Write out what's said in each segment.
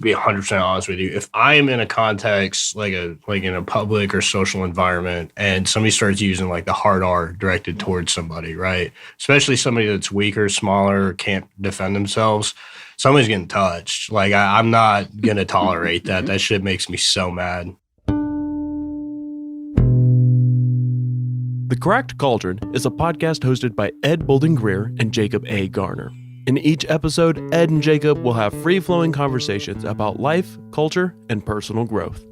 be 100% honest with you. If I am in a context like in a public or social environment and somebody starts using like the hard R directed towards somebody, right? Especially somebody that's weaker, smaller, can't defend themselves, somebody's getting touched. Like I'm not going to tolerate that. That shit makes me so mad. The Cracked Cauldron is a podcast hosted by Ed Bolden-Greer and Jacob A. Garner. In each episode, Ed and Jacob will have free-flowing conversations about life, culture, and personal growth.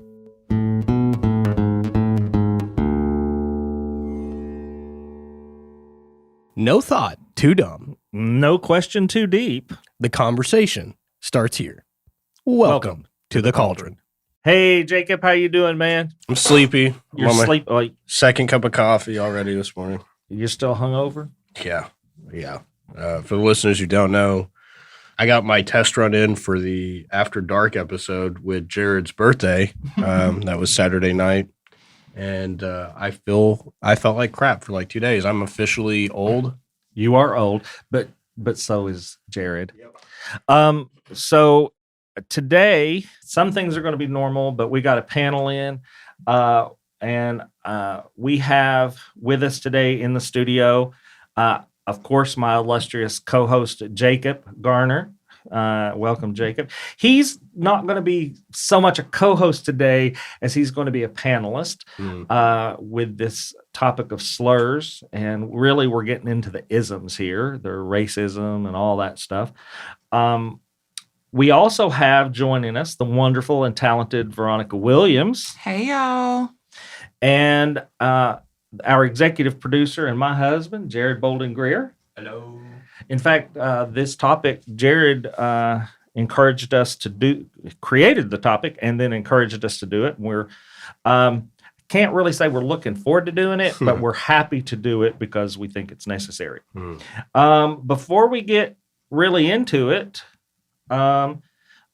No thought too dumb. No question too deep. The conversation starts here. Welcome to the Cauldron. Hey, Jacob, how you doing, man? I'm sleepy. You're sleepy. Like, second cup of coffee already this morning. you're still hungover? Yeah. For the listeners who don't know, I got my test run in for the After Dark episode with Jeryd's birthday. That was Saturday night. And I felt like crap for like 2 days. I'm officially old. You are old, but so is Jeryd. Yep. So today, some things are going to be normal, but we got a panel in. And we have with us today in the studio, of course, my illustrious co-host, Jacob Garner. Welcome, Jacob. He's not going to be so much a co-host today as he's going to be a panelist with this topic of slurs. And really, we're getting into the isms here, the racism and all that stuff. We also have joining us the wonderful and talented Veronica Williams. Hey, y'all. And our executive producer and my husband, Jeryd Bolden-Greer. Hello. In fact, this topic, Jeryd encouraged us to do, created the topic, and then encouraged us to do it. And we're can't really say we're looking forward to doing it, but we're happy to do it because we think it's necessary. Before we get really into it, we're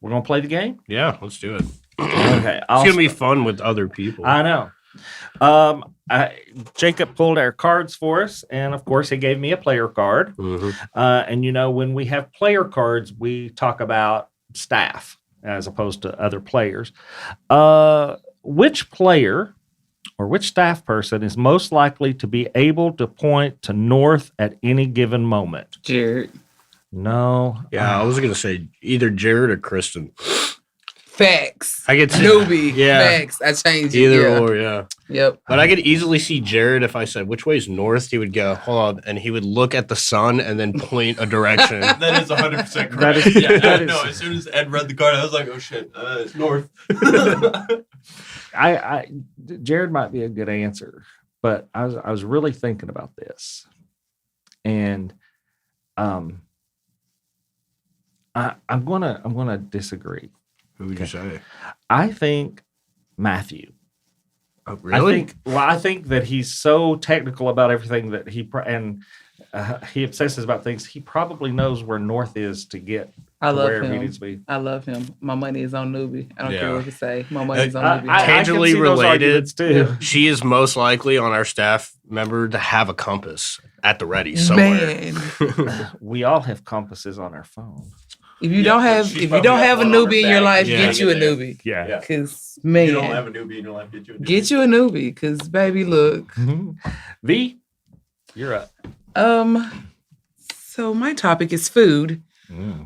gonna play the game. Yeah, let's do it. Okay, it's gonna be fun with other people. I know. Jacob pulled our cards for us, and of course, he gave me a player card. And you know, when we have player cards, we talk about staff as opposed to other players. Which player or which staff person is most likely to be able to point to north at any given moment? Jeryd. No. Yeah, I was gonna say either Jeryd or Kristen. Facts. I get newbie. Yeah. Facts. I changed it. Either or, yeah. Yep. But I could easily see Jeryd if I said which way is north. He would go, hold on, and he would look at the sun and then point a direction. That is 100% correct. No. As soon as Ed read the card, I was like, oh shit, it's north. Jeryd might be a good answer, but I was really thinking about this, and I'm gonna disagree. Who would you say? I think Matthew. Oh, really? I think that he's so technical about everything that he obsesses about things. He probably knows where north is to get where he needs to be. I love him. My money is on newbie. I don't care what you say. My money is on newbie. Tangibly related, too. She is most likely on our staff member to have a compass at the ready somewhere. Man. We all have compasses on our phone. If you don't have a newbie in your life, get you a newbie. Yeah. Because, man. You don't have a newbie in your life, get you a newbie. Because, baby, look. V, you're up. So my topic is food.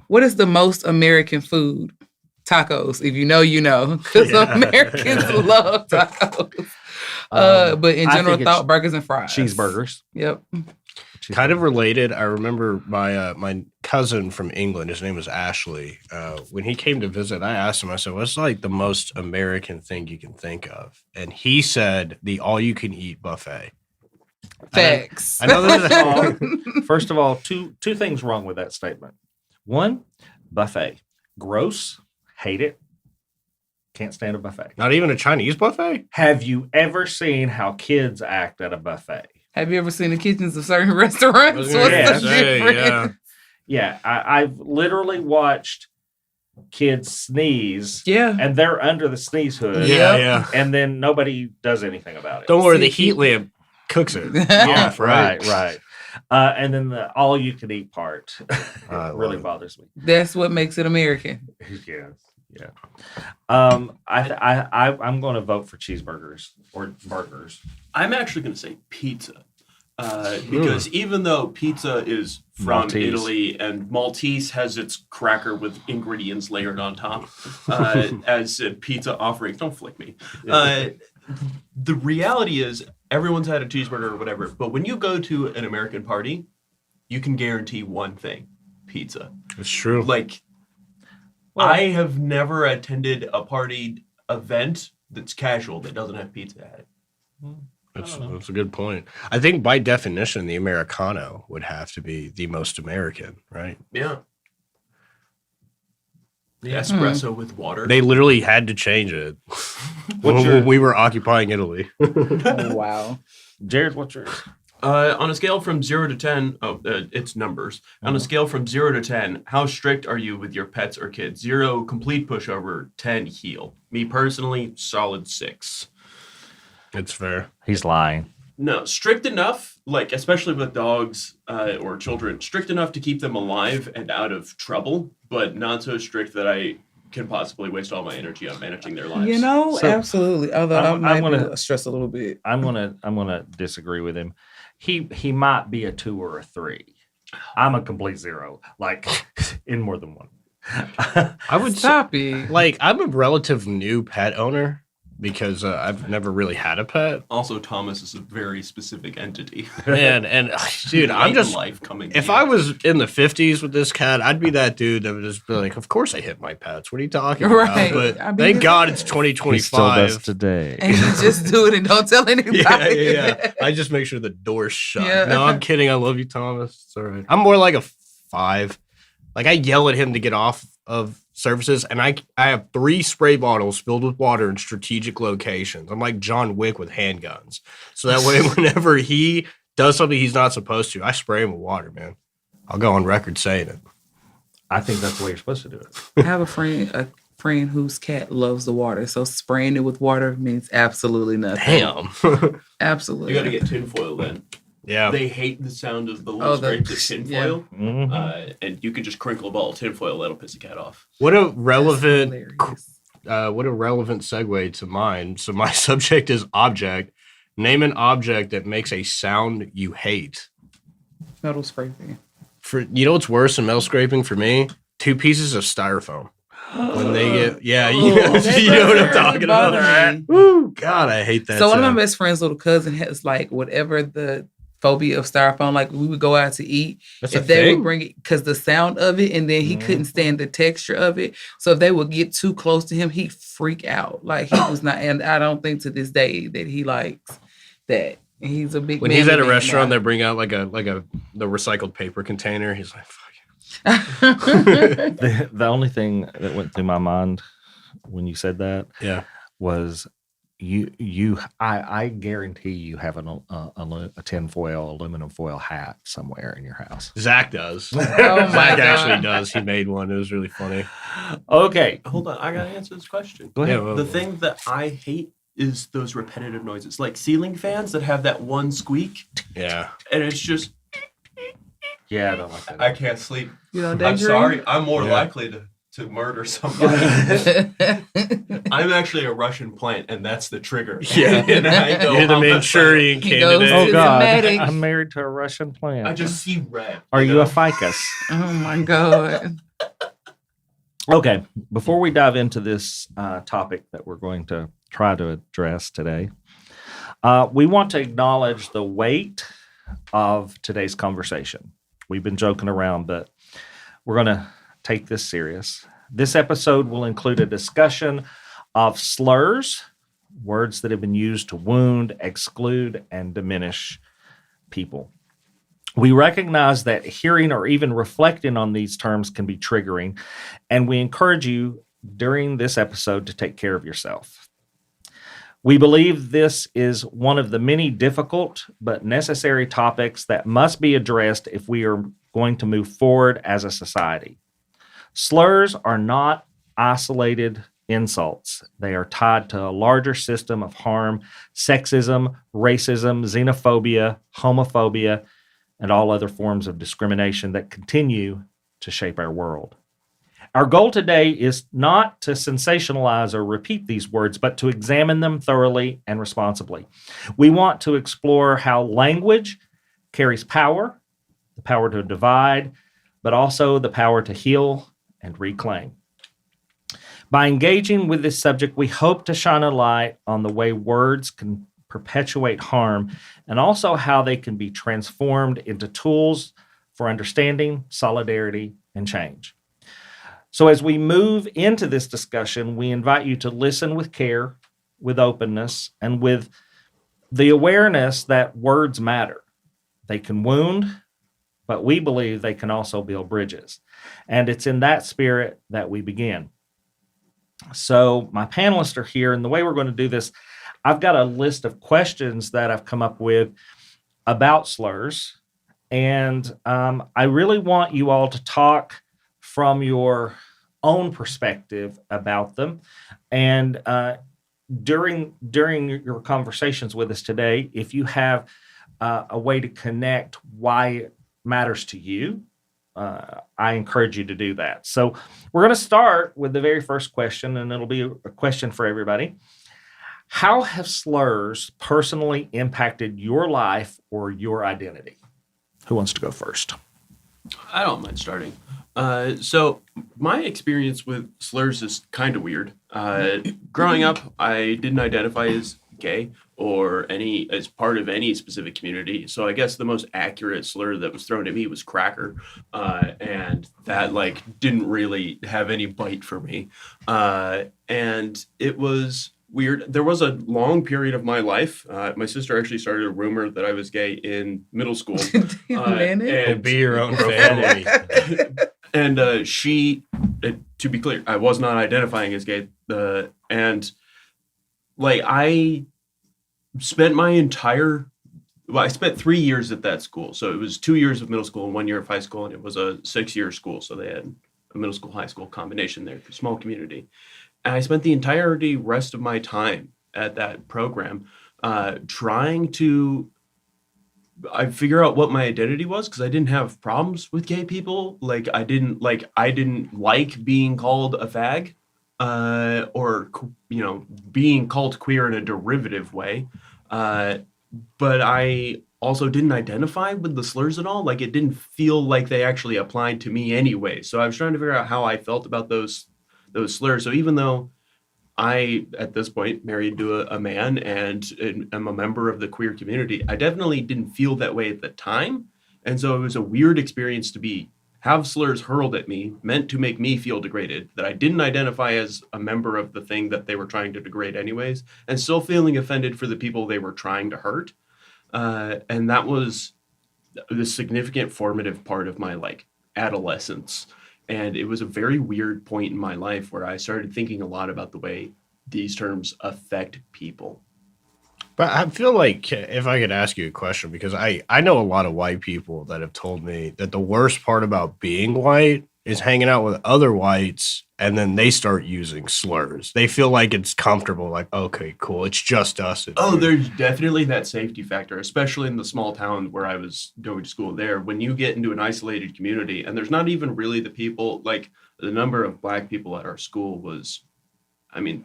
What is the most American food? Tacos. If you know, you know. Because Americans love tacos. But in general, burgers and fries. Cheeseburgers. Yep. Kind of related. I remember my cousin from England. His name was Ashley. When he came to visit, I asked him. I said, "What's like the most American thing you can think of?" And he said, "The all-you-can-eat buffet." Facts. I know that. First of all, two things wrong with that statement. One, buffet, gross, hate it, can't stand a buffet. Not even a Chinese buffet. Have you ever seen how kids act at a buffet? Have you ever seen the kitchens of certain restaurants? What's the difference? Yeah. I've literally watched kids sneeze. Yeah. And they're under the sneeze hood. Yeah. And then nobody does anything about it. Don't worry, the heat lamp cooks it. Yeah, right. And then the all-you-can-eat part really bothers me. That's what makes it American. Yes. Yeah. I'm going to vote for cheeseburgers or burgers. I'm actually going to say pizza. Because even though pizza is from Maltese. Italy and Maltese has its cracker with ingredients layered on top as a pizza offering, don't flick me. The reality is everyone's had a cheeseburger or whatever, but when you go to an American party, you can guarantee one thing: pizza. It's true. Like, I have never attended a party event that's casual that doesn't have pizza at it. That's a good point. I think by definition, the Americano would have to be the most American, right? Yeah. The espresso with water. They literally had to change it when we were occupying Italy. Oh, wow. Jeryd, what's yours? On a scale from 0 to 10, it's numbers. On a scale from 0 to 10, how strict are you with your pets or kids? 0, complete pushover. 10, heel. Me personally, solid 6. It's fair. He's lying. No, strict enough, like especially with dogs or children, strict enough to keep them alive and out of trouble, but not so strict that I can possibly waste all my energy on managing their lives. You know, So, absolutely. Although I might gonna- stress a little bit. I'm gonna disagree with him. He might be a 2 or a 3. I'm a complete 0, like in more than one. I would Stop it. like I'm a relative new pet owner because I've never really had a pet. Also, Thomas is a very specific entity. Man, and dude, I'm Late just life coming. if to I you. was in the 50s with this cat, I'd be that dude that would just be like, of course I hit my pets. What are you talking Right. about? But I mean, thank it's- God it's He still does 2025. today. And you just do it and don't tell anybody. Yeah. I just make sure the door's shut. Yeah. No, I'm kidding. I love you, Thomas. It's all right. I'm more like a 5. Like I yell at him to get off of surfaces, and I have 3 spray bottles filled with water in strategic locations. I'm like John Wick with handguns. So that way, whenever he does something he's not supposed to, I spray him with water, man. I'll go on record saying it. I think that's the way you're supposed to do it. I have a friend whose cat loves the water, so spraying it with water means absolutely nothing. Damn. Absolutely. You got to get tinfoil then. Yeah. They hate the sound of the little scrapes of tinfoil. Mhm. And you can just crinkle a ball of tinfoil, that'll piss a cat off. What a That's relevant hilarious. what a relevant segue to mine. So my subject is object. Name an object that makes a sound you hate. Metal scraping. For you know what's worse than metal scraping for me? 2 pieces of styrofoam. When they get you know what I'm talking about. Bother me. Woo, God, I hate that. So one of sound. my best friend's little cousin has like whatever the phobia of styrofoam. Like we would go out to eat, That's if a they thing? would bring it because the sound of it, and then he couldn't stand the texture of it. So if they would get too close to him, he'd freak out. Like he was not, and I don't think to this day that he likes that. And he's a big. When he's at a manly man restaurant, now. they bring out the recycled paper container. He's like, "Fuck The only thing that went through my mind when you said that yeah." was I guarantee you have a tinfoil, aluminum foil hat somewhere in your house. Zach does. Oh my Zach God. actually does. He made one. It was really funny. Okay. Hold on, I gotta answer this question. Go ahead. Yeah, well, The thing that I hate is those repetitive noises, like ceiling fans that have that one squeak, yeah. and it's just, Yeah, I don't like that. I can't sleep. You know, I'm sorry, I'm more Yeah. likely to murder somebody. I'm actually a Russian plant, and that's the trigger. Yeah. And I go You're the off the Manchurian He goes candidate. Oh to God, Medic. I'm married to a Russian plant. I just see red. Are you know? a ficus? Oh my God. Okay, before we dive into this topic that we're going to try to address today, we want to acknowledge the weight of today's conversation. We've been joking around, but we're going to take this serious. This episode will include a discussion of slurs, words that have been used to wound, exclude, and diminish people. We recognize that hearing or even reflecting on these terms can be triggering, and we encourage you during this episode to take care of yourself. We believe this is one of the many difficult but necessary topics that must be addressed if we are going to move forward as a society. Slurs are not isolated insults. They are tied to a larger system of harm, sexism, racism, xenophobia, homophobia, and all other forms of discrimination that continue to shape our world. Our goal today is not to sensationalize or repeat these words, but to examine them thoroughly and responsibly. We want to explore how language carries power, the power to divide, but also the power to heal and reclaim. By engaging with this subject, we hope to shine a light on the way words can perpetuate harm and also how they can be transformed into tools for understanding, solidarity, and change. So as we move into this discussion, we invite you to listen with care, with openness, and with the awareness that words matter. They can wound, but we believe they can also build bridges. And it's in that spirit that we begin. So my panelists are here, and the way we're going to do this, I've got a list of questions that I've come up with about slurs. And I really want you all to talk from your own perspective about them. And during your conversations with us today, if you have a way to connect why it matters to you, I encourage you to do that. So we're going to start with the very first question, and it'll be a question for everybody. How have slurs personally impacted your life or your identity? Who wants to go first? I don't mind starting. So my experience with slurs is kind of weird. Growing up, I didn't identify as gay or as part of any specific community. So I guess the most accurate slur that was thrown at me was cracker. And that didn't really have any bite for me. And it was weird. There was a long period of my life. My sister actually started a rumor that I was gay in middle school. And be your own family. And she, to be clear, I was not identifying as gay. I spent I spent 3 years at that school. So it was 2 years of middle school and 1 year of high school, and it was a 6-year school. So they had a middle school, high school combination there, small community. And I spent the rest of my time at that program trying to figure out what my identity was, because I didn't have problems with gay people. I didn't like being called a fag or being called queer in a derivative way. But I also didn't identify with the slurs at all. It didn't feel like they actually applied to me anyway. So I was trying to figure out how I felt about those slurs. So even though I, at this point, married to a man and am a member of the queer community, I definitely didn't feel that way at the time. And so it was a weird experience to have slurs hurled at me, meant to make me feel degraded, that I didn't identify as a member of the thing that they were trying to degrade anyways, and still feeling offended for the people they were trying to hurt. And that was the significant formative part of my adolescence. And it was a very weird point in my life where I started thinking a lot about the way these terms affect people. But I feel like, if I could ask you a question, because I know a lot of white people that have told me that the worst part about being white is hanging out with other whites, and then they start using slurs. They feel like it's comfortable, okay, cool, it's just us. There's definitely that safety factor, especially in the small town where I was going to school there. When you get into an isolated community, and there's not even really the people, the number of Black people at our school was,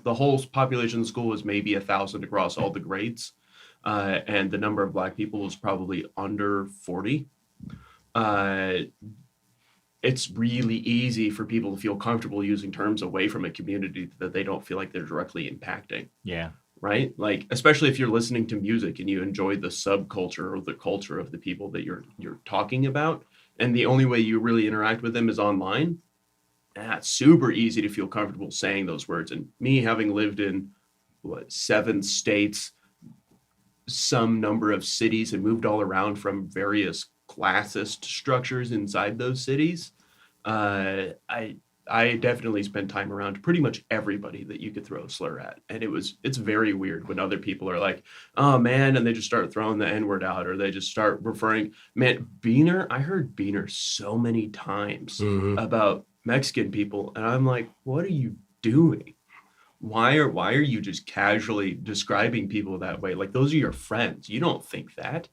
the whole population of the school was maybe 1,000 across all the grades. And the number of Black people was probably under 40. It's really easy for people to feel comfortable using terms away from a community that they don't feel like they're directly impacting. Yeah. Right? Especially if you're listening to music and you enjoy the subculture or the culture of the people that you're talking about, and the only way you really interact with them is online. It's super easy to feel comfortable saying those words. And me, having lived in 7 states, some number of cities, and moved all around from various classist structures inside those cities, I definitely spent time around pretty much everybody that you could throw a slur at. And it's very weird when other people are like, oh man, and they just start throwing the N-word out, or they just start referring, man, Beaner, I heard Beaner so many times about Mexican people, and I'm like, what are you doing? Why are you just casually describing people that way? Those are your friends. You don't think that.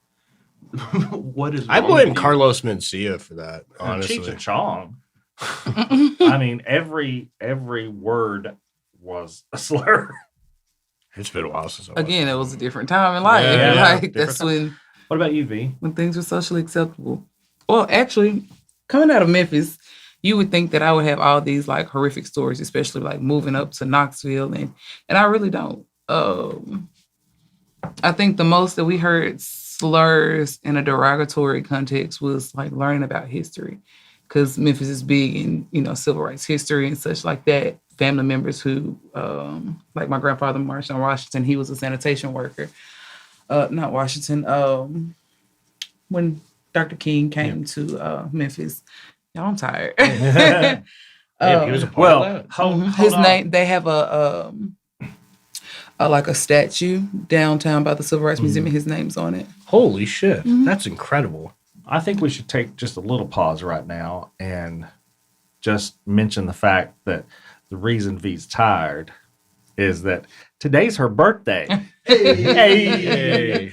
What is wrong I blame with you? Carlos Mencia for that, honestly. Cheech and Chong. I mean, every word was a slur. It's been a while since I Again, it was a different time in life. Yeah, That's when What about you, V? when things were socially acceptable. Well, actually, coming out of Memphis, you would think that I would have all these like horrific stories, especially like moving up to Knoxville, and I really don't. I think the most that we heard slurs in a derogatory context was like learning about history, because Memphis is big in, you know, civil rights history and such like that. Family members who, like my grandfather marched on Washington, he was a sanitation worker. Not Washington. When Dr. King came to Memphis, y'all, I'm tired. Yeah, he was a part of that. hold His on. name. They have a like a statue downtown by the Civil Rights Museum, and his name's on it. Holy shit. That's incredible. I think we should take just a little pause right now and just mention the fact that the reason V's tired is that today's her birthday. Hey.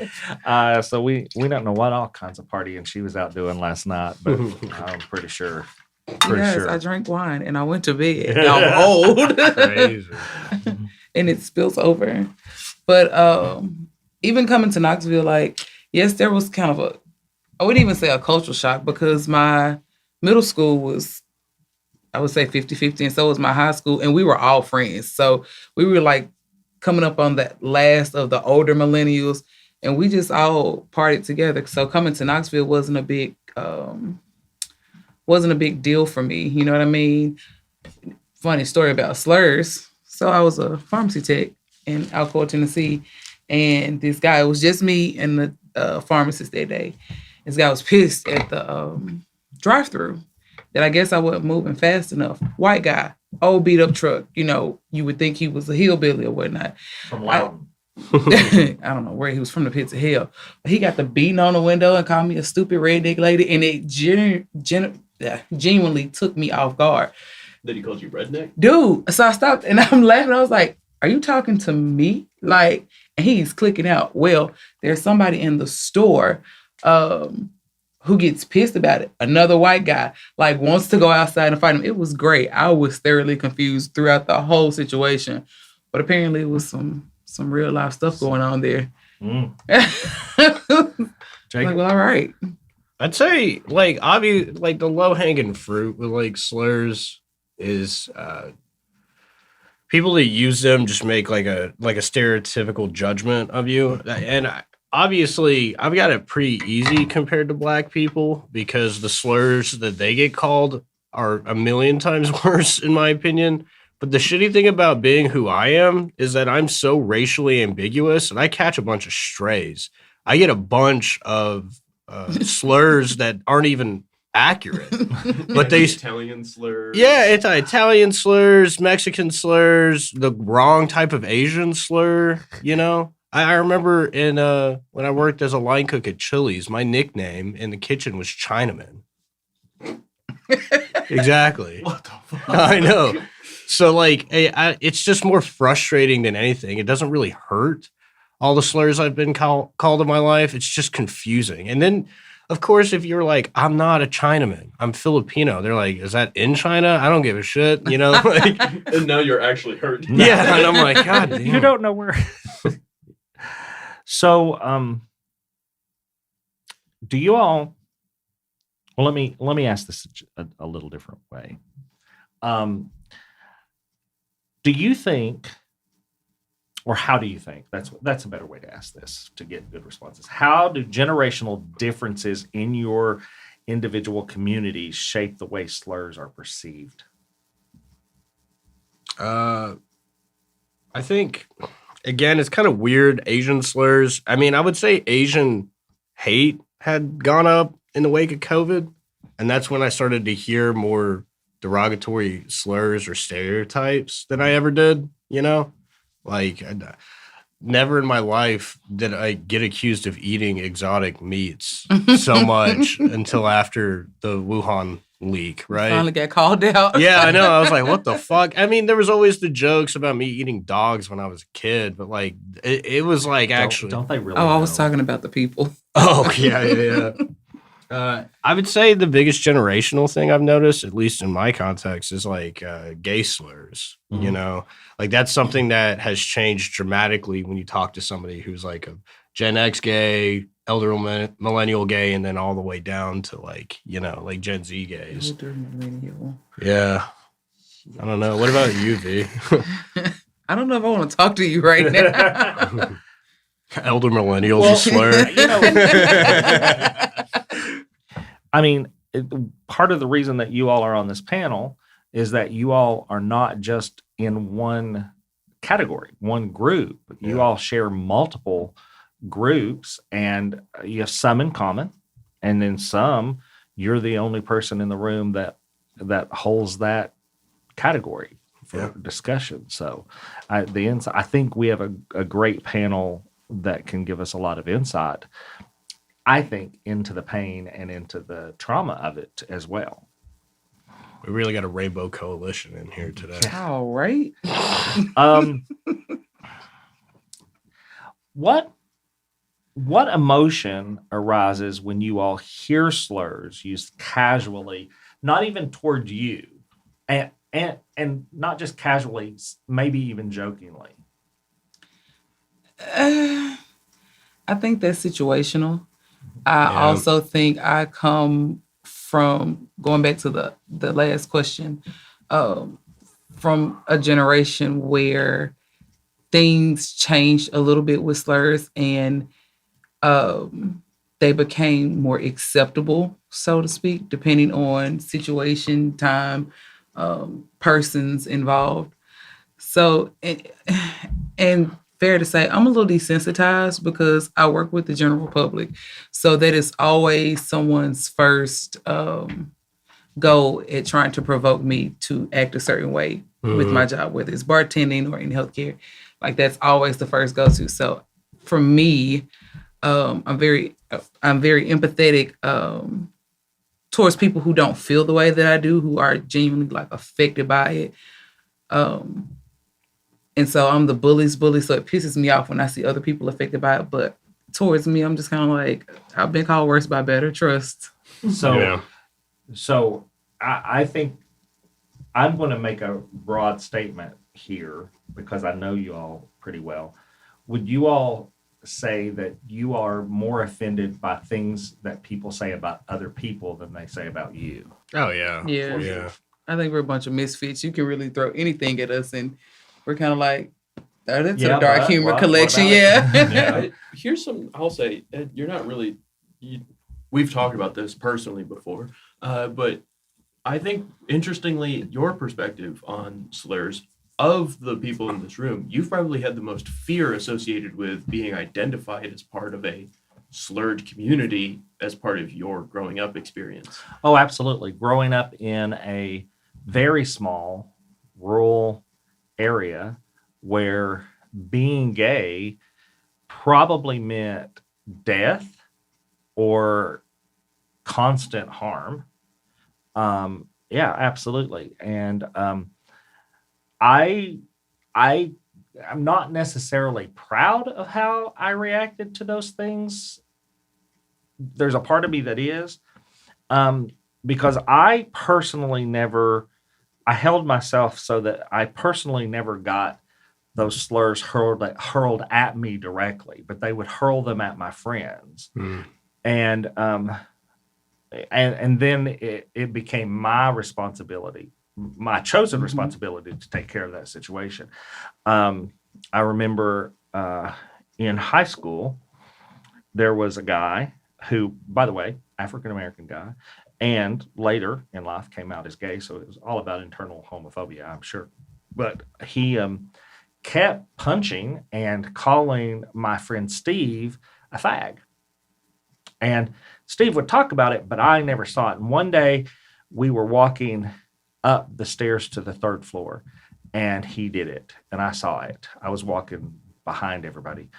So we don't know what all kinds of partying she was out doing last night, but I'm pretty sure. Yes, I drank wine and I went to bed. I'm old. Crazy. And it spills over. But even coming to Knoxville, like, yes, there was kind of I wouldn't even say a cultural shock, because my middle school was, I would say 50-50, and so was my high school, and we were all friends. So we were like coming up on that last of the older millennials, and we just all partied together. So coming to Knoxville wasn't a big deal for me. You know what I mean? Funny story about slurs. So I was a pharmacy tech in Alcoa, Tennessee, and this guy, it was just me and the pharmacist that day. This guy was pissed at the drive-through that I guess I wasn't moving fast enough. White guy, old beat up truck. You know, you would think he was a hillbilly or whatnot. From Loudon. I don't know where he was, from the pits of hell. But he got the beating on the window and called me a stupid redneck lady, and it genuinely took me off guard. That he called you redneck? Dude, so I stopped and I'm laughing. I was like, are you talking to me? Like, and he's clicking out. Well, there's somebody in the store who gets pissed about it. Another white guy, like, wants to go outside and fight him. It was great. I was thoroughly confused throughout the whole situation. But apparently it was some real life stuff going on there. Like, well, all right. I'd say, like, obviously, like, the low-hanging fruit with, like, slurs is people that use them just make like a stereotypical judgment of you. And obviously I've got it pretty easy compared to black people, because the slurs that they get called are a million times worse in my opinion. But the shitty thing about being who I am is that I'm so racially ambiguous, and I catch a bunch of strays. I get a bunch of slurs that aren't even accurate, but they Italian slurs. Yeah, anti-Italian slurs, Mexican slurs, the wrong type of Asian slur. You know, I remember in when I worked as a line cook at Chili's, my nickname in the kitchen was Chinaman. Exactly. What the fuck? I know. So like, it's just more frustrating than anything. It doesn't really hurt. All the slurs I've been called in my life, it's just confusing. And then, of course, if you're like, I'm not a Chinaman, I'm Filipino, they're like, is that in China? I don't give a shit, you know? Like, And now you're actually hurt. yeah, and I'm like, God damn. You don't know where. So, do you all? Well, let me ask this a little different way. Do you think, or how do you think? That's a better way to ask this to get good responses. How do generational differences in your individual communities shape the way slurs are perceived? I think, again, it's kind of weird. Asian slurs. I mean, I would say Asian hate had gone up in the wake of COVID. And that's when I started to hear more derogatory slurs or stereotypes than I ever did, you know? Like, never in my life did I get accused of eating exotic meats so much until after the Wuhan leak, right? Finally got called out. Yeah, I know. I was like, what the fuck? I mean, there was always the jokes about me eating dogs when I was a kid, but like, it was like actually. Don't they really? Oh, I was know? talking about the people. Oh, yeah. I would say the biggest generational thing I've noticed, at least in my context, is like gay slurs. You know, like that's something that has changed dramatically when you talk to somebody who's like a Gen X gay, elder millennial gay, and then all the way down to like, you know, like Gen Z gays. Elder millennial. Yeah. I don't know. What about you, V? I don't know if I want to talk to you right now. Elder millennials a slur. You know, I mean, part of the reason that you all are on this panel is that you all are not just in one category, one group. You all share multiple groups, and you have some in common, and then some you're the only person in the room that holds that category for discussion. So I think we have a great panel that can give us a lot of insight, I think, into the pain and into the trauma of it as well. We really got a rainbow coalition in here today. All right. What emotion arises when you all hear slurs used casually, not even toward you, and not just casually, maybe even jokingly? I think that's situational. I also think I come from, going back to the last question, from a generation where things changed a little bit with slurs, and they became more acceptable, so to speak, depending on situation, time, persons involved. So, and fair to say, I'm a little desensitized because I work with the general public. So that is always someone's first goal at trying to provoke me to act a certain way with my job, whether it's bartending or in healthcare. Like, that's always the first go-to. So for me, I'm very empathetic towards people who don't feel the way that I do, who are genuinely like affected by it. And so I'm the bully's bully, so it pisses me off when I see other people affected by it. But towards me, I'm just kind of like, I've been called worse by better, trust. So I think I'm going to make a broad statement here because I know you all pretty well. Would you all say that you are more offended by things that people say about other people than they say about you? Oh, yeah. Yeah. I think we're a bunch of misfits. You can really throw anything at us, and we're kind of like, oh, that's a dark humor collection. Yeah. Here's some, I'll say, Ed, you're not really, we've talked about this personally before, but I think, interestingly, your perspective on slurs, of the people in this room, you've probably had the most fear associated with being identified as part of a slurred community as part of your growing up experience. Oh, absolutely. Growing up in a very small rural area where being gay probably meant death or constant harm. Yeah, absolutely. And I'm not necessarily proud of how I reacted to those things. There's a part of me that is, because I personally I held myself so that I personally never got those slurs hurled at me directly, but they would hurl them at my friends. And then it became my responsibility, my chosen responsibility, to take care of that situation. I remember in high school, there was a guy who, by the way, African-American guy, and later in life came out as gay. So it was all about internal homophobia, I'm sure. But he kept punching and calling my friend Steve a fag. And Steve would talk about it, but I never saw it. And one day we were walking up the stairs to the third floor, and he did it, and I saw it. I was walking behind everybody,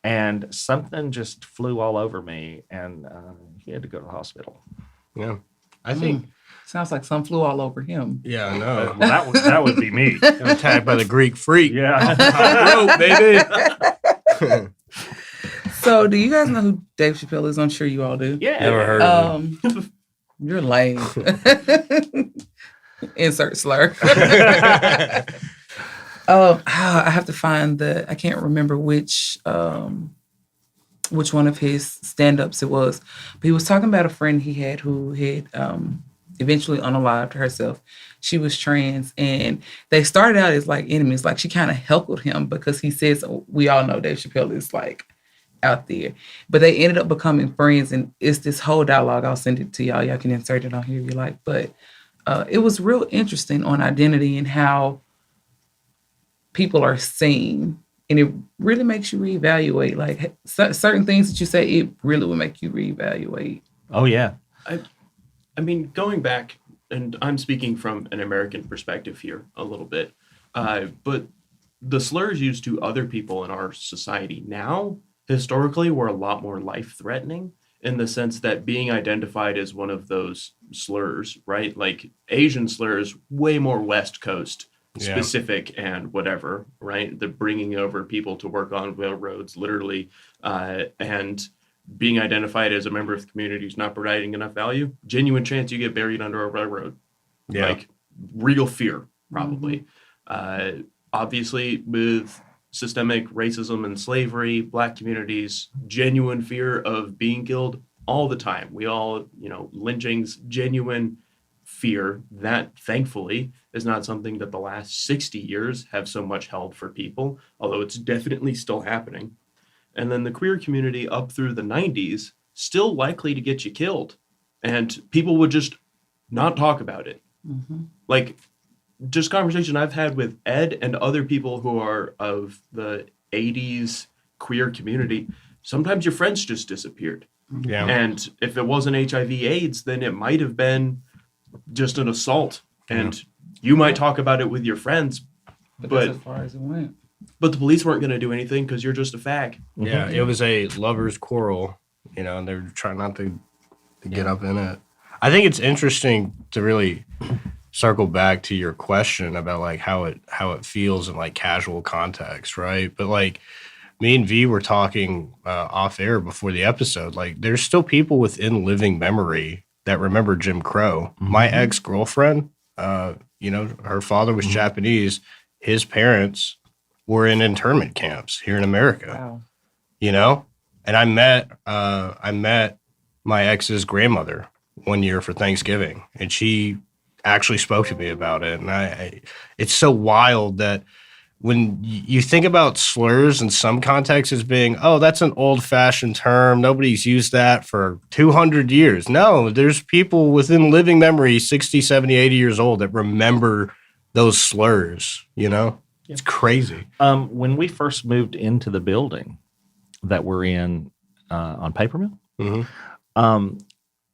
and something just flew all over me, and he had to go to the hospital. Yeah, I think sounds like some flew all over him. Yeah, I know. Well, that would be me. Attacked by the Greek freak. Yeah, Top rope, baby. So, do you guys know who Dave Chappelle is? I'm sure you all do. Yeah. Never heard of him. You're lame. Insert slur. I have to find I can't remember which one of his stand-ups it was. But he was talking about a friend he had who had eventually unalived herself. She was trans, and they started out as like enemies. Like she kind of heckled him because he says, we all know Dave Chappelle is like out there. But they ended up becoming friends, and it's this whole dialogue. I'll send it to y'all. Y'all can insert it on here if you like. But it was real interesting on identity and how people are seen. And it really makes you reevaluate. Like certain things that you say, it really will make you reevaluate. Oh, yeah. I mean, going back, and I'm speaking from an American perspective here a little bit, but the slurs used to other people in our society now, historically, were a lot more life-threatening in the sense that being identified as one of those slurs, right? Like Asian slurs, way more West Coast specific and whatever, right? The bringing over people to work on railroads, literally, and being identified as a member of the community who's not providing enough value, genuine chance you get buried under a railroad. Yeah. Like real fear, probably. Obviously, with systemic racism and slavery, Black communities, genuine fear of being killed all the time. We all, lynchings, genuine fear. That, thankfully, is not something that the last 60 years have so much held for people, although it's definitely still happening. And then the queer community up through the 90s, still likely to get you killed. And people would just not talk about it. Like, just conversation I've had with Ed and other people who are of the 80s queer community, sometimes your friends just disappeared. Yeah. And if it wasn't HIV/AIDS, then it might have been just an assault. And you might talk about it with your friends, but that's as far as it went. But the police weren't going to do anything because you're just a fag. Yeah, it was a lover's quarrel, and they were trying not to get up in it. I think it's interesting to really circle back to your question about like how it feels in like casual context, right? But like me and V were talking off air before the episode. Like there's still people within living memory that remember Jim Crow. My ex-girlfriend, her father was Japanese. His parents were in internment camps here in America. Wow. And I met my ex's grandmother one year for Thanksgiving, and she actually spoke to me about it. And it's so wild that when you think about slurs in some contexts as being, oh, that's an old-fashioned term, nobody's used that for 200 years. No, there's people within living memory, 60, 70, 80 years old, that remember those slurs, It's crazy. When we first moved into the building that we're in on Paper Mill,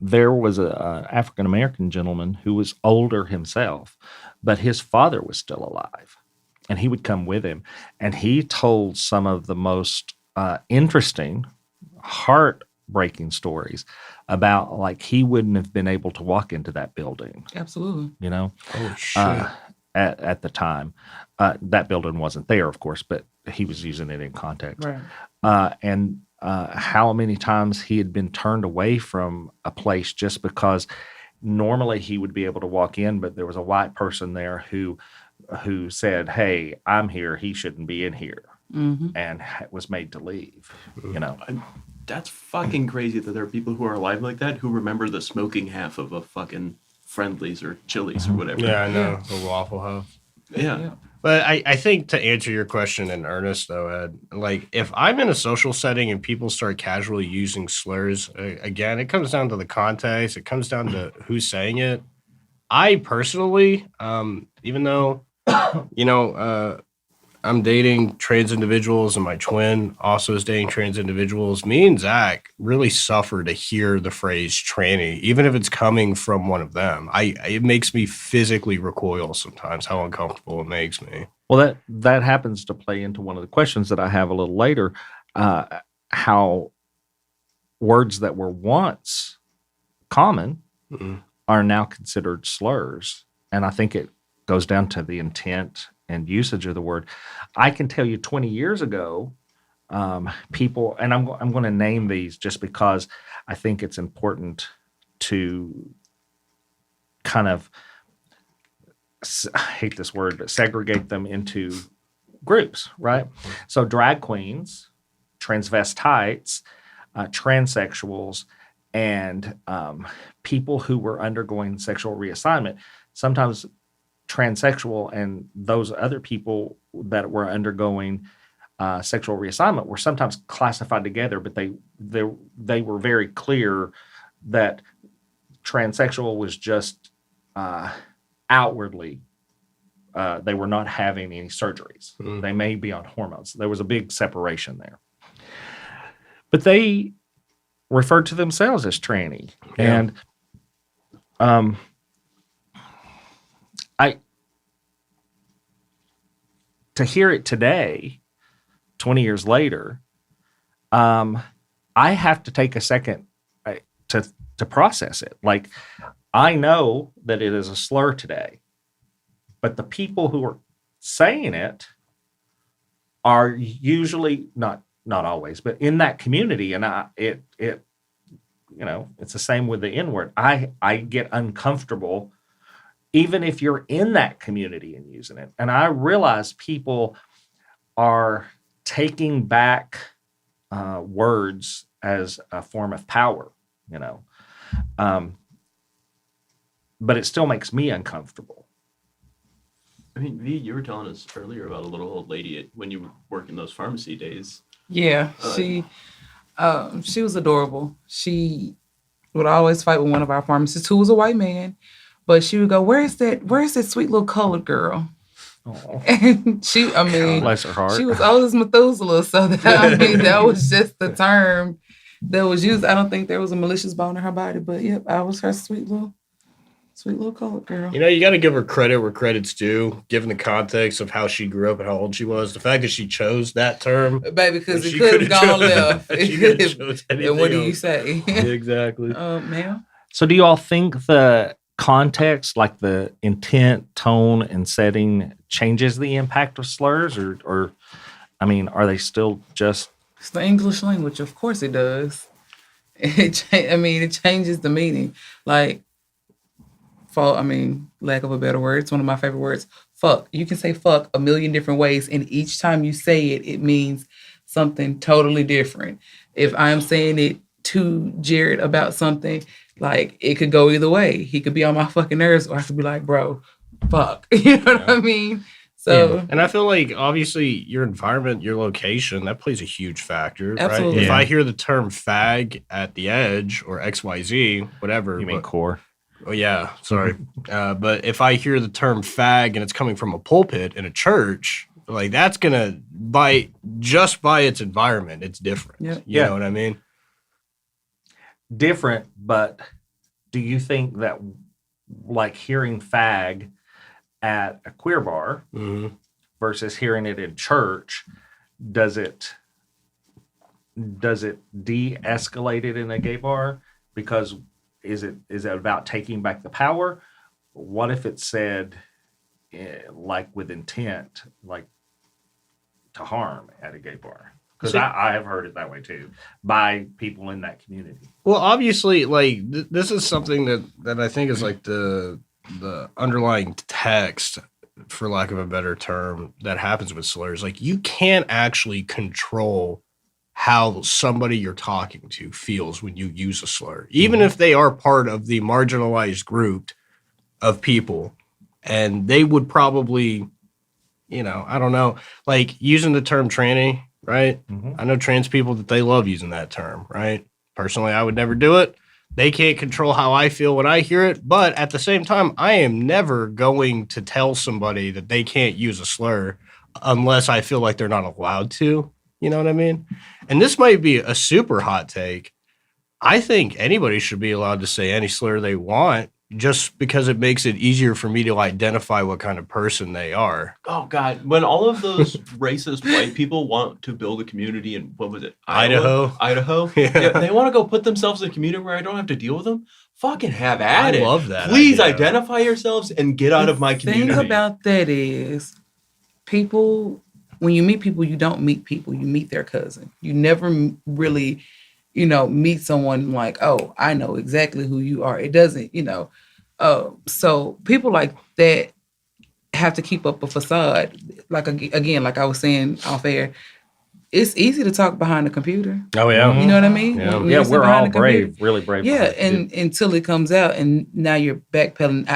there was an African-American gentleman who was older himself, but his father was still alive. And he would come with him. And he told some of the most interesting, heartbreaking stories about like he wouldn't have been able to walk into that building. Absolutely. Holy shit. At the time. That building wasn't there, of course, but he was using it in context. Right. And how many times he had been turned away from a place just because normally he would be able to walk in, but there was a white person there who said, hey, I'm here, he shouldn't be in here, and was made to leave, That's fucking crazy that there are people who are alive like that who remember the smoking half of a fucking Friendlies or Chili's or whatever. Yeah, I know. The Waffle House. Yeah. But I think to answer your question in earnest, though, Ed, like if I'm in a social setting and people start casually using slurs, again, it comes down to the context. It comes down to who's saying it. I personally, even though, I'm dating trans individuals and my twin also is dating trans individuals, me and Zach really suffer to hear the phrase tranny, even if it's coming from one of them. It makes me physically recoil sometimes how uncomfortable it makes me. Well, that happens to play into one of the questions that I have a little later, how words that were once common are now considered slurs. And I think it goes down to the intent and usage of the word. I can tell you 20 years ago, people, and I'm going to name these just because I think it's important to kind of, I hate this word, but segregate them into groups, right? So drag queens, transvestites, transsexuals, and people who were undergoing sexual reassignment. Sometimes transsexual and those other people that were undergoing sexual reassignment were sometimes classified together, but they were very clear that transsexual was just outwardly. They were not having any surgeries. They may be on hormones. There was a big separation there. But they referred to themselves as tranny. Yeah. And to hear it today, 20 years later, I have to take a second to process it. Like, I know that it is a slur today, but the people who are saying it are usually not always, but in that community. And it's the same with the N-word. I get uncomfortable even if you're in that community and using it. And I realize people are taking back words as a form of power, but it still makes me uncomfortable. I mean, V, you were telling us earlier about a little old lady when you were working those pharmacy days. Yeah, she was adorable. She would always fight with one of our pharmacists who was a white man, but she would go, where's that sweet little colored girl? Oh. And Bless her heart. she was old as Methuselah, so that was just the term that was used. I don't think there was a malicious bone in her body, but yep, I was her sweet little colored girl. You got to give her credit where credit's due, given the context of how she grew up and how old she was. The fact that she chose that term. Baby, because it could have gone left. And what do you say? Exactly. Ma'am? So do you all think the context, like the intent, tone, and setting changes the impact of slurs? Or are they still just... It's the English language. Of course it does. It changes the meaning. Like, lack of a better word, it's one of my favorite words. Fuck. You can say fuck a million different ways, and each time you say it, it means something totally different. If I'm saying it to Jeryd about something, like, it could go either way. He could be on my fucking nerves, or I could be like, bro, fuck. You know what I mean? So, yeah. And I feel like, obviously, your environment, your location, that plays a huge factor. Absolutely. Right? If I hear the term fag at the edge or XYZ, whatever. You mean core? Oh, yeah. Sorry. But if I hear the term fag and it's coming from a pulpit in a church, like, that's going to, by its environment, it's different. Yeah. You know what I mean? Different, but do you think that, like, hearing fag at a queer bar versus hearing it in church, does it de-escalate it in a gay bar? Because is it about taking back the power? What if it said, like, with intent, like, to harm at a gay bar? Because I have heard it that way too, by people in that community. Well, obviously, like, this is something that I think is like the underlying text, for lack of a better term, that happens with slurs. Like, you can't actually control how somebody you're talking to feels when you use a slur, even if they are part of the marginalized group of people, and they would probably, I don't know, like, using the term tranny. Right? I know trans people that they love using that term, right? Personally, I would never do it. They can't control how I feel when I hear it. But at the same time, I am never going to tell somebody that they can't use a slur unless I feel like they're not allowed to. You know what I mean? And this might be a super hot take. I think anybody should be allowed to say any slur they want, just because it makes it easier for me to identify what kind of person they are. Oh, God. When all of those racist white people want to build a community in, what was it? Idaho. Yeah, they want to go put themselves in a community where I don't have to deal with them. Fucking have at it. I love that. Please idea. identify yourselves and get out of my community. The thing about that is, people when you meet people, you don't meet people. You meet their cousin. You never really, meet someone like, oh, I know exactly who you are. It doesn't, So people like that have to keep up a facade. Like, again, like I was saying off air, it's easy to talk behind the computer. Oh, yeah. You know what I mean? Yeah, Yeah, we're all brave, really brave. Yeah, and until it comes out, and now you're backpedaling.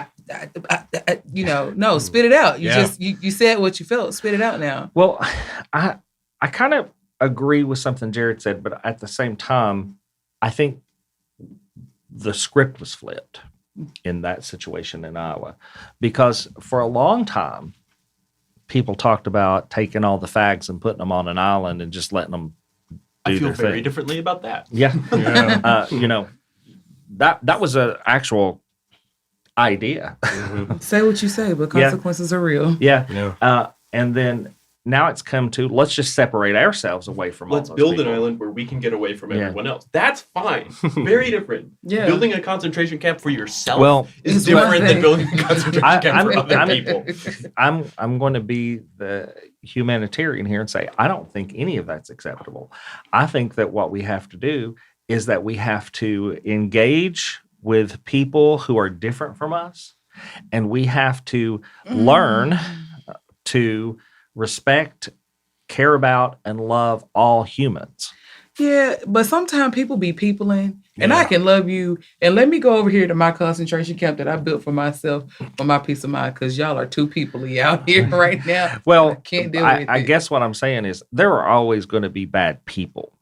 No, spit it out. You said what you felt. Spit it out now. Well, I kind of agree with something Jeryd said, but at the same time, I think the script was flipped in that situation in Iowa, because for a long time, people talked about taking all the fags and putting them on an island and just letting them do I feel their very thing. differently about that. Yeah. Yeah. That was an actual idea. Say what you say, but consequences are real. Yeah. Yeah. And then now it's come to, let's just separate ourselves away from Let's all those build people. an island where we can get away from Yeah. everyone else. That's fine. Very different. Yeah. Building a concentration camp for yourself Well, is It's one different thing. than building a concentration camp for other people. I'm going to be the humanitarian here and say, I don't think any of that's acceptable. I think that what we have to do is that we have to engage with people who are different from us, and we have to learn to respect, care about, and love all humans. Yeah, but sometimes people be peopling, and Yeah. I can love you, and let me go over here to my concentration camp that I built for myself, for my peace of mind, because y'all are too people-y out here right now. Well, I can't deal I with it. guess what I'm saying is there are always going to be bad people,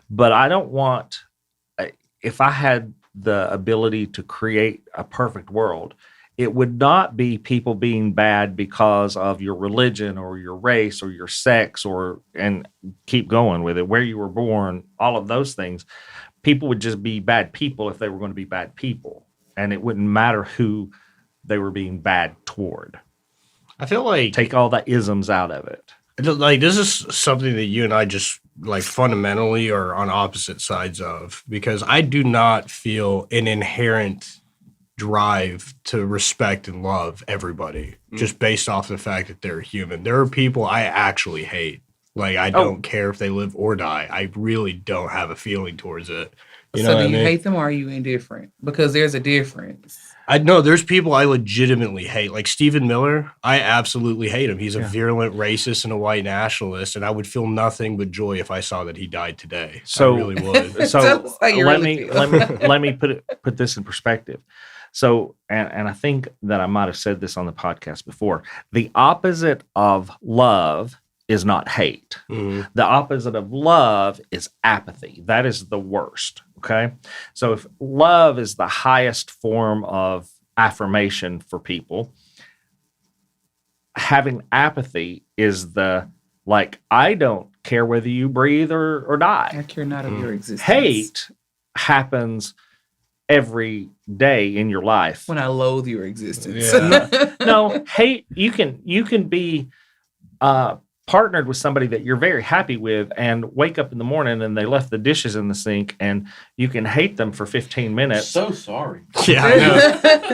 but I don't want, if I had the ability to create a perfect world, it would not be people being bad because of your religion or your race or your sex and keep going with it, where you were born, all of those things. People would just be bad people if they were going to be bad people, and it wouldn't matter who they were being bad toward. I feel like Take all the isms out of it. like this is something that you and I just like fundamentally are on opposite sides of, because I do not feel an inherent drive to respect and love everybody just based off the fact that they're human. There are people I actually hate. Like, I don't care if they live or die. I really don't have a feeling towards it. You know So what do I you mean? hate them, or are you indifferent? Because there's a difference. I know there's people I legitimately hate. Like Stephen Miller, I absolutely hate him. He's a virulent racist and a white nationalist, and I would feel nothing but joy if I saw that he died today. So- I really would. So Tell us how you let really me feel. let me put this in perspective. So, and I think that I might have said this on the podcast before. The opposite of love is not hate. Mhm. The opposite of love is apathy. That is the worst. Okay. So if love is the highest form of affirmation for people, having apathy is the, like, I don't care whether you breathe or I die. care not of your existence. Hate happens every day in your life. When I loathe your existence. Yeah. No, hate, you can be partnered with somebody that you're very happy with and wake up in the morning and they left the dishes in the sink, and you can hate them for 15 minutes. So sorry. Yeah, I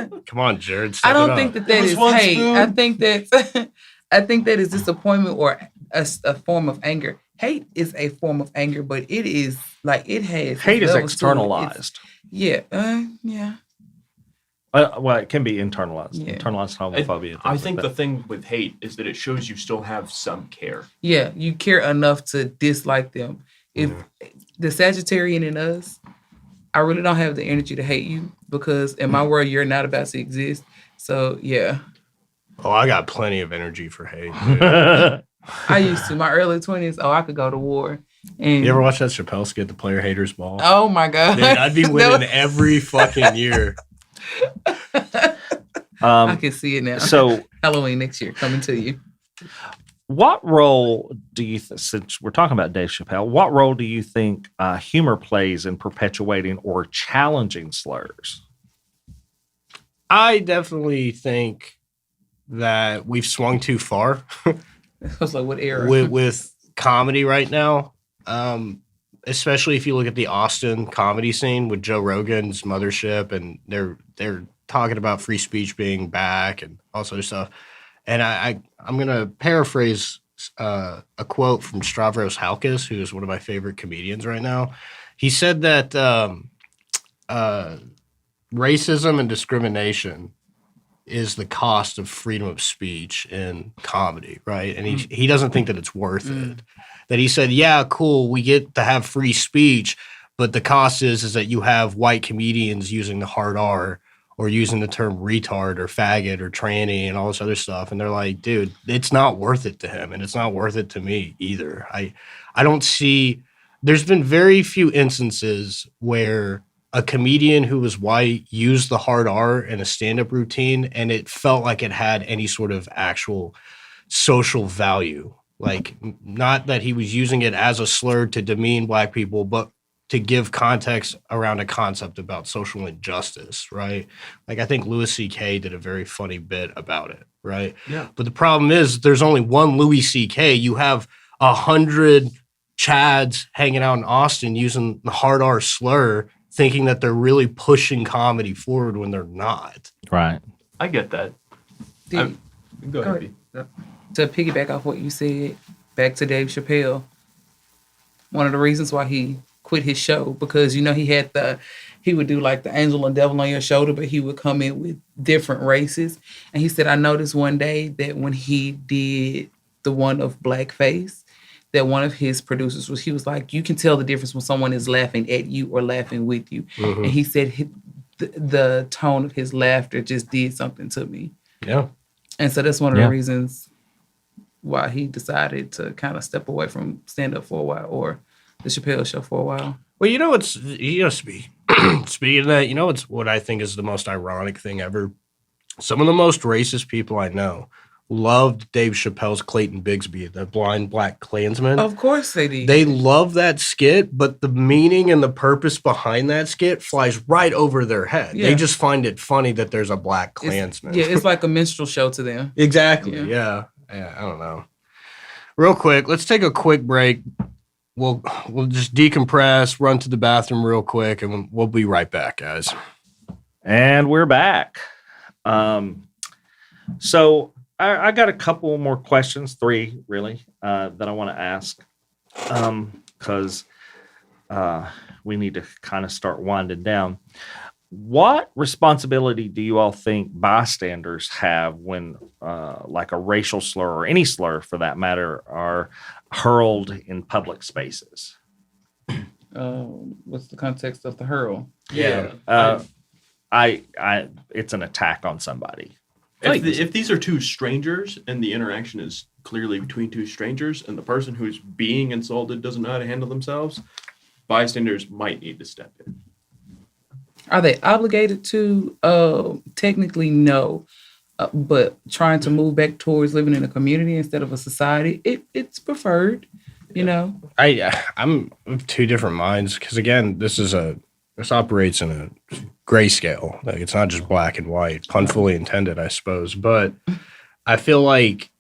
know. Come on, Jeryd. I don't step it think up. that It was is one hate. spoon. I think that is disappointment or a form of anger. Hate is a form of anger, but it is like it has Hate is levels to it. externalized. Yeah. Well, it can be internalized. Yeah. Internalized homophobia. I things think like the that. thing with hate is that it shows you still have some care. Yeah. You care enough to dislike them. If the Sagittarian in us, I really don't have the energy to hate you, because in my world you're not about to exist. So yeah. Oh, I got plenty of energy for hate. dude. I used to my early 20s. Oh, I could go to war. And You ever watch that Chappelle skit, The Player Haters Ball? oh my God. Dude, I'd be That winning was- every fucking year. I can see it now. So, Halloween next year coming to you. what role do you, since we're talking about Dave Chappelle, what role do you think humor plays in perpetuating or challenging slurs? I definitely think that we've swung too far I was like, what era? with comedy right now. Especially if you look at the Austin comedy scene with Joe Rogan's Mothership, and they're talking about free speech being back and all sort of stuff. And I'm gonna paraphrase a quote from Stavros Halkis, who is one of my favorite comedians right now. He said that racism and discrimination is the cost of freedom of speech in comedy, right? And he doesn't think that it's worth it. That he said, yeah, cool, we get to have free speech, but the cost is that you have white comedians using the hard R or using the term retard or faggot or tranny and all this other stuff. And they're like, dude, it's not worth it to him. And it's not worth it to me either. I don't see, there's been very few instances where a comedian who was white used the hard R in a stand-up routine and it felt like it had any sort of actual social value. Like, not that he was using it as a slur to demean Black people, but to give context around a concept about social injustice, right? Like, I think Louis C.K. did a very funny bit about it, right? Yeah. But the problem is there's only one Louis C.K. You have 100 Chads hanging out in Austin using the hard R slur, thinking that they're really pushing comedy forward when they're not. Right. I get that. Go ahead. To piggyback off what you said, back to Dave Chappelle, one of the reasons why he quit his show, because, you know, he would do like the angel and devil on your shoulder, but he would come in with different races. And he said, I noticed one day that when he did the one of blackface, that one of his producers he was like, you can tell the difference when someone is laughing at you or laughing with you. And he said the tone of his laughter just did something to me. Yeah. And so that's one of the reasons why he decided to kind of step away from stand-up for a while, or the Chappelle Show for a while. Well, speaking of that, you know, it's what I think is the most ironic thing ever. Some of the most racist people I know loved Dave Chappelle's Clayton Bigsby, the blind Black Klansman. Of course they did. They love that skit, but the meaning and the purpose behind that skit flies right over their head. Yeah. They just find it funny that there's a Black Klansman. It's like a minstrel show to them. Exactly. Yeah. I don't know. Real quick, let's take a quick break. We'll just decompress, run to the bathroom real quick, and we'll be right back, guys. And we're back. So I got a couple more questions, 3 really, that I want to ask, because we need to kind of start winding down. What responsibility do you all think bystanders have when like a racial slur or any slur for that matter are hurled in public spaces? What's the context of the hurl? Yeah. It's an attack on somebody. If these are two strangers and the interaction is clearly between two strangers and the person who's being insulted doesn't know how to handle themselves, bystanders might need to step in. Are they obligated to? Technically, no. But trying to move back towards living in a community instead of a society, it's preferred, you know? I'm of 2 different minds, because, again, this operates in a grayscale. Like, it's not just black and white, pun fully intended, I suppose. But I feel like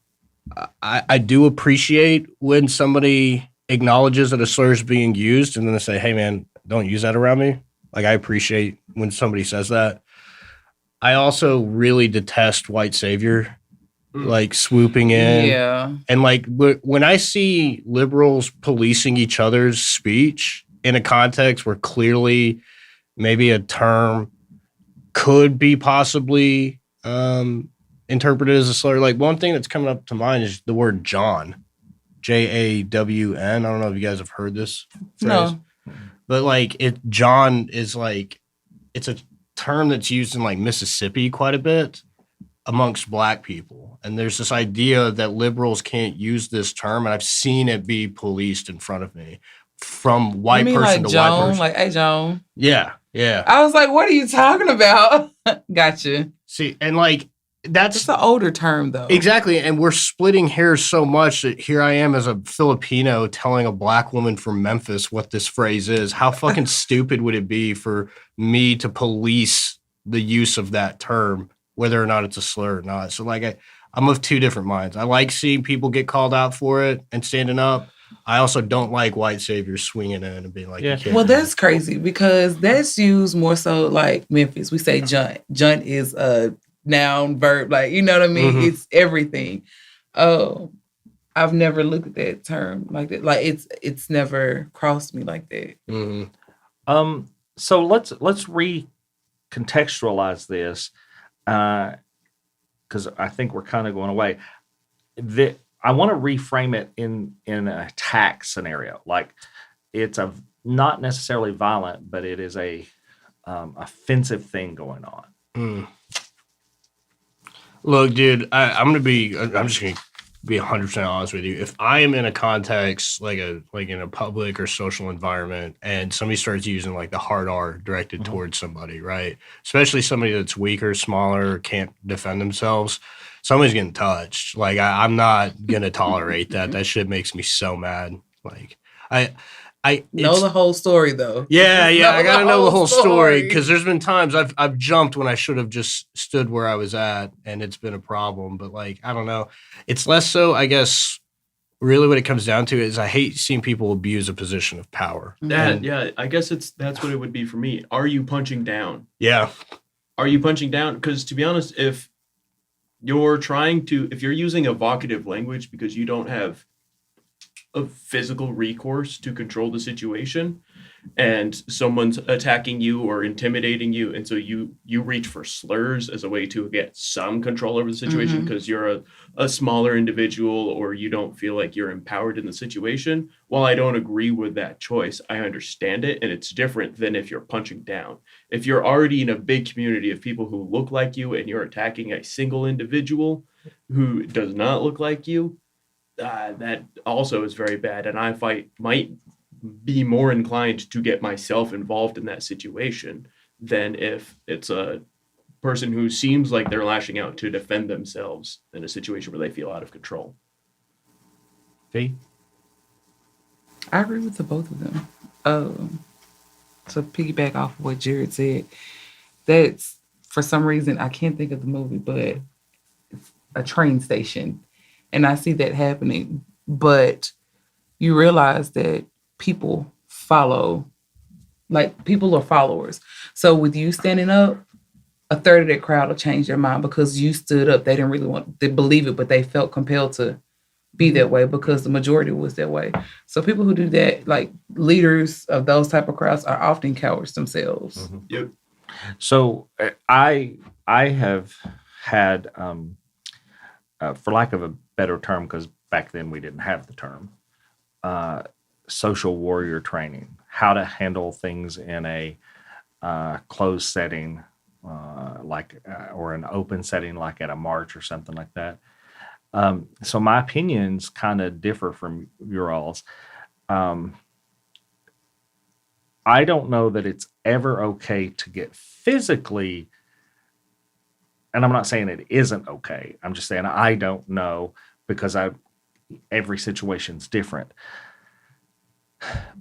I do appreciate when somebody acknowledges that a slur is being used and then they say, hey, man, don't use that around me. Like, I appreciate when somebody says that. I also really detest white savior, like, swooping in. Yeah. And, like, when I see liberals policing each other's speech in a context where clearly maybe a term could be possibly interpreted as a slur, like, one thing that's coming up to mind is the word John, Jawn. I don't know if you guys have heard this phrase. No. But, like, John is, like, it's a term that's used in, like, Mississippi quite a bit amongst Black people. And there's this idea that liberals can't use this term, and I've seen it be policed in front of me from white person like to Joan, white person. like, hey, Joan. Yeah. I was like, what are you talking about? Gotcha. See, and, like, that's It's an older term, though. exactly. And we're splitting hairs so much that here I am as a Filipino telling a Black woman from Memphis what this phrase is. How fucking stupid would it be for me to police the use of that term, whether or not it's a slur or not? So, like, I'm of 2 different minds. I like seeing people get called out for it and standing up. I also don't like white saviors swinging in and being like, Yeah. you can't Well, do that's crazy, because that's used more so like Memphis. We say junt. Junt is a noun, verb, like, you know what I mean? Mhm. It's everything. I've never looked at that term like that. Like it's never crossed me like that. Mm-hmm. So let's recontextualize this, because I think we're kind of going away. I want to reframe it in an attack scenario. Like it's not necessarily violent, but it is a offensive thing going on. Mm. Look, dude, I'm just gonna be 100% honest with you. If I am in a context like in a public or social environment, and somebody starts using like the hard R directed towards somebody, right? Especially somebody that's weaker, smaller, can't defend themselves, somebody's getting touched. Like I'm not gonna tolerate that. That shit makes me so mad. Like I know the whole story though. Yeah, I gotta know the whole story because there's been times I've jumped when I should have just stood where I was at, and it's been a problem. But like I don't know, it's less so. I guess really what it comes down to is I hate seeing people abuse a position of power. I guess that's what it would be for me. Are you punching down? Yeah. Are you punching down? Because to be honest, if you're using evocative language because you don't have a physical recourse to control the situation, and someone's attacking you or intimidating you, and so you reach for slurs as a way to get some control over the situation because you're a smaller individual or you don't feel like you're empowered in the situation. While I don't agree with that choice, I understand it, and it's different than if you're punching down. If you're already in a big community of people who look like you and you're attacking a single individual who does not look like you, that also is very bad, and I might be more inclined to get myself involved in that situation than if it's a person who seems like they're lashing out to defend themselves in a situation where they feel out of control. V? I agree with the both of them. To piggyback off of what Jeryd said, that's for some reason I can't think of the movie, but it's a train station. And I see that happening, but you realize that people follow, like people are followers. So with you standing up, a third of that crowd will change their mind because you stood up. They didn't really want to believe it, but they felt compelled to be that way because the majority was that way. So people who do that, like leaders of those type of crowds, are often cowards themselves. Mm-hmm. Yep. So I have had, for lack of a better term, because back then we didn't have the term, social warrior training, how to handle things in a closed setting, or an open setting, like at a march or something like that. So my opinions kind of differ from your all's. I don't know that it's ever okay to get physically, and I'm not saying it isn't okay. I'm just saying I don't know because every situation's different.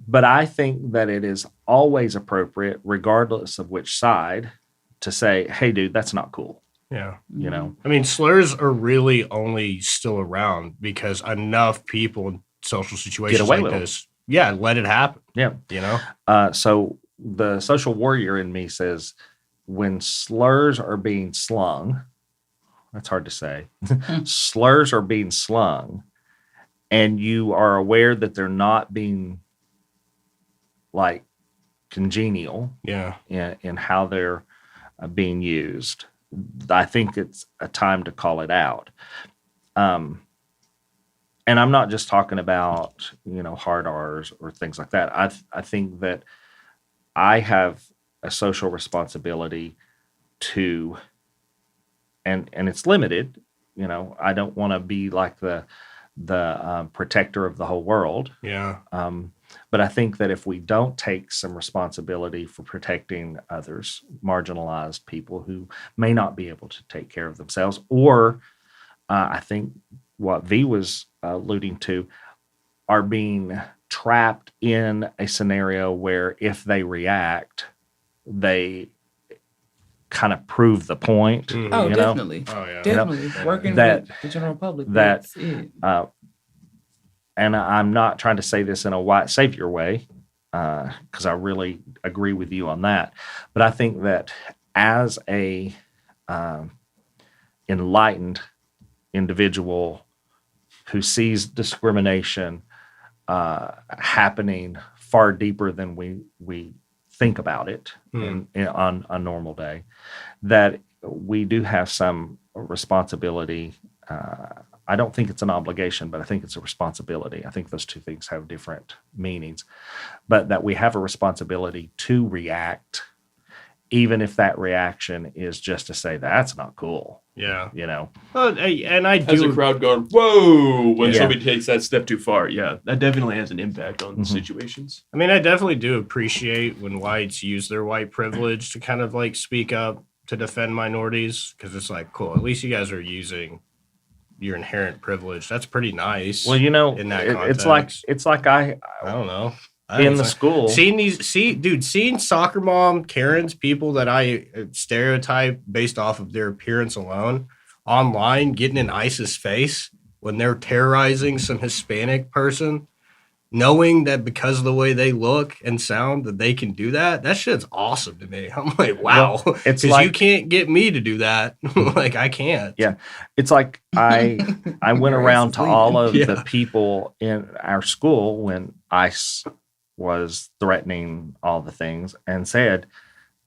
But I think that it is always appropriate, regardless of which side, to say, hey, dude, that's not cool. Yeah. You know? I mean, slurs are really only still around because enough people in social situations like this, let it happen. Yeah. You know? So the social warrior in me says, when slurs are being slung, that's hard to say, slurs are being slung, and you are aware that they're not being like congenial in how they're being used, I think it's a time to call it out. And I'm not just talking about, hard R's or things like that. I think that I have a social responsibility to, and it's limited, I don't want to be like the protector of the whole world. Yeah. But I think that if we don't take some responsibility for protecting others, marginalized people who may not be able to take care of themselves, or I think what V was alluding to, are being trapped in a scenario where if they react, they kind of prove the point. Mm-hmm. Oh, definitely. Oh, yeah. Definitely. Working with the general public. That's it. And I'm not trying to say this in a white savior way, because I really agree with you on that. But I think that as a enlightened individual who sees discrimination happening far deeper than we think about it on a normal day, that we do have some responsibility. I don't think it's an obligation, but I think it's a responsibility. I think those two things have different meanings, but that we have a responsibility to react, even if that reaction is just to say, that's not cool. Yeah. You know? And I As a do. crowd going, whoa, when Yeah. somebody takes that step too far. Yeah, that definitely has an impact on situations. I mean, I definitely do appreciate when whites use their white privilege to kind of like speak up to defend minorities, because it's like, cool, at least you guys are using your inherent privilege. That's pretty nice. Well, you know, in that it's context. like I don't know. in the school. Seeing soccer mom Karens, people that I stereotype based off of their appearance alone, online getting in ISIS face when they're terrorizing some Hispanic person, knowing that because of the way they look and sound that they can do that shit's awesome to me. I'm like, wow, Well, it's 'cause like you can't get me to do that. Like I can't. Yeah. It's like I went around to all of Yeah. the people in our school when ICE was threatening all the things and said,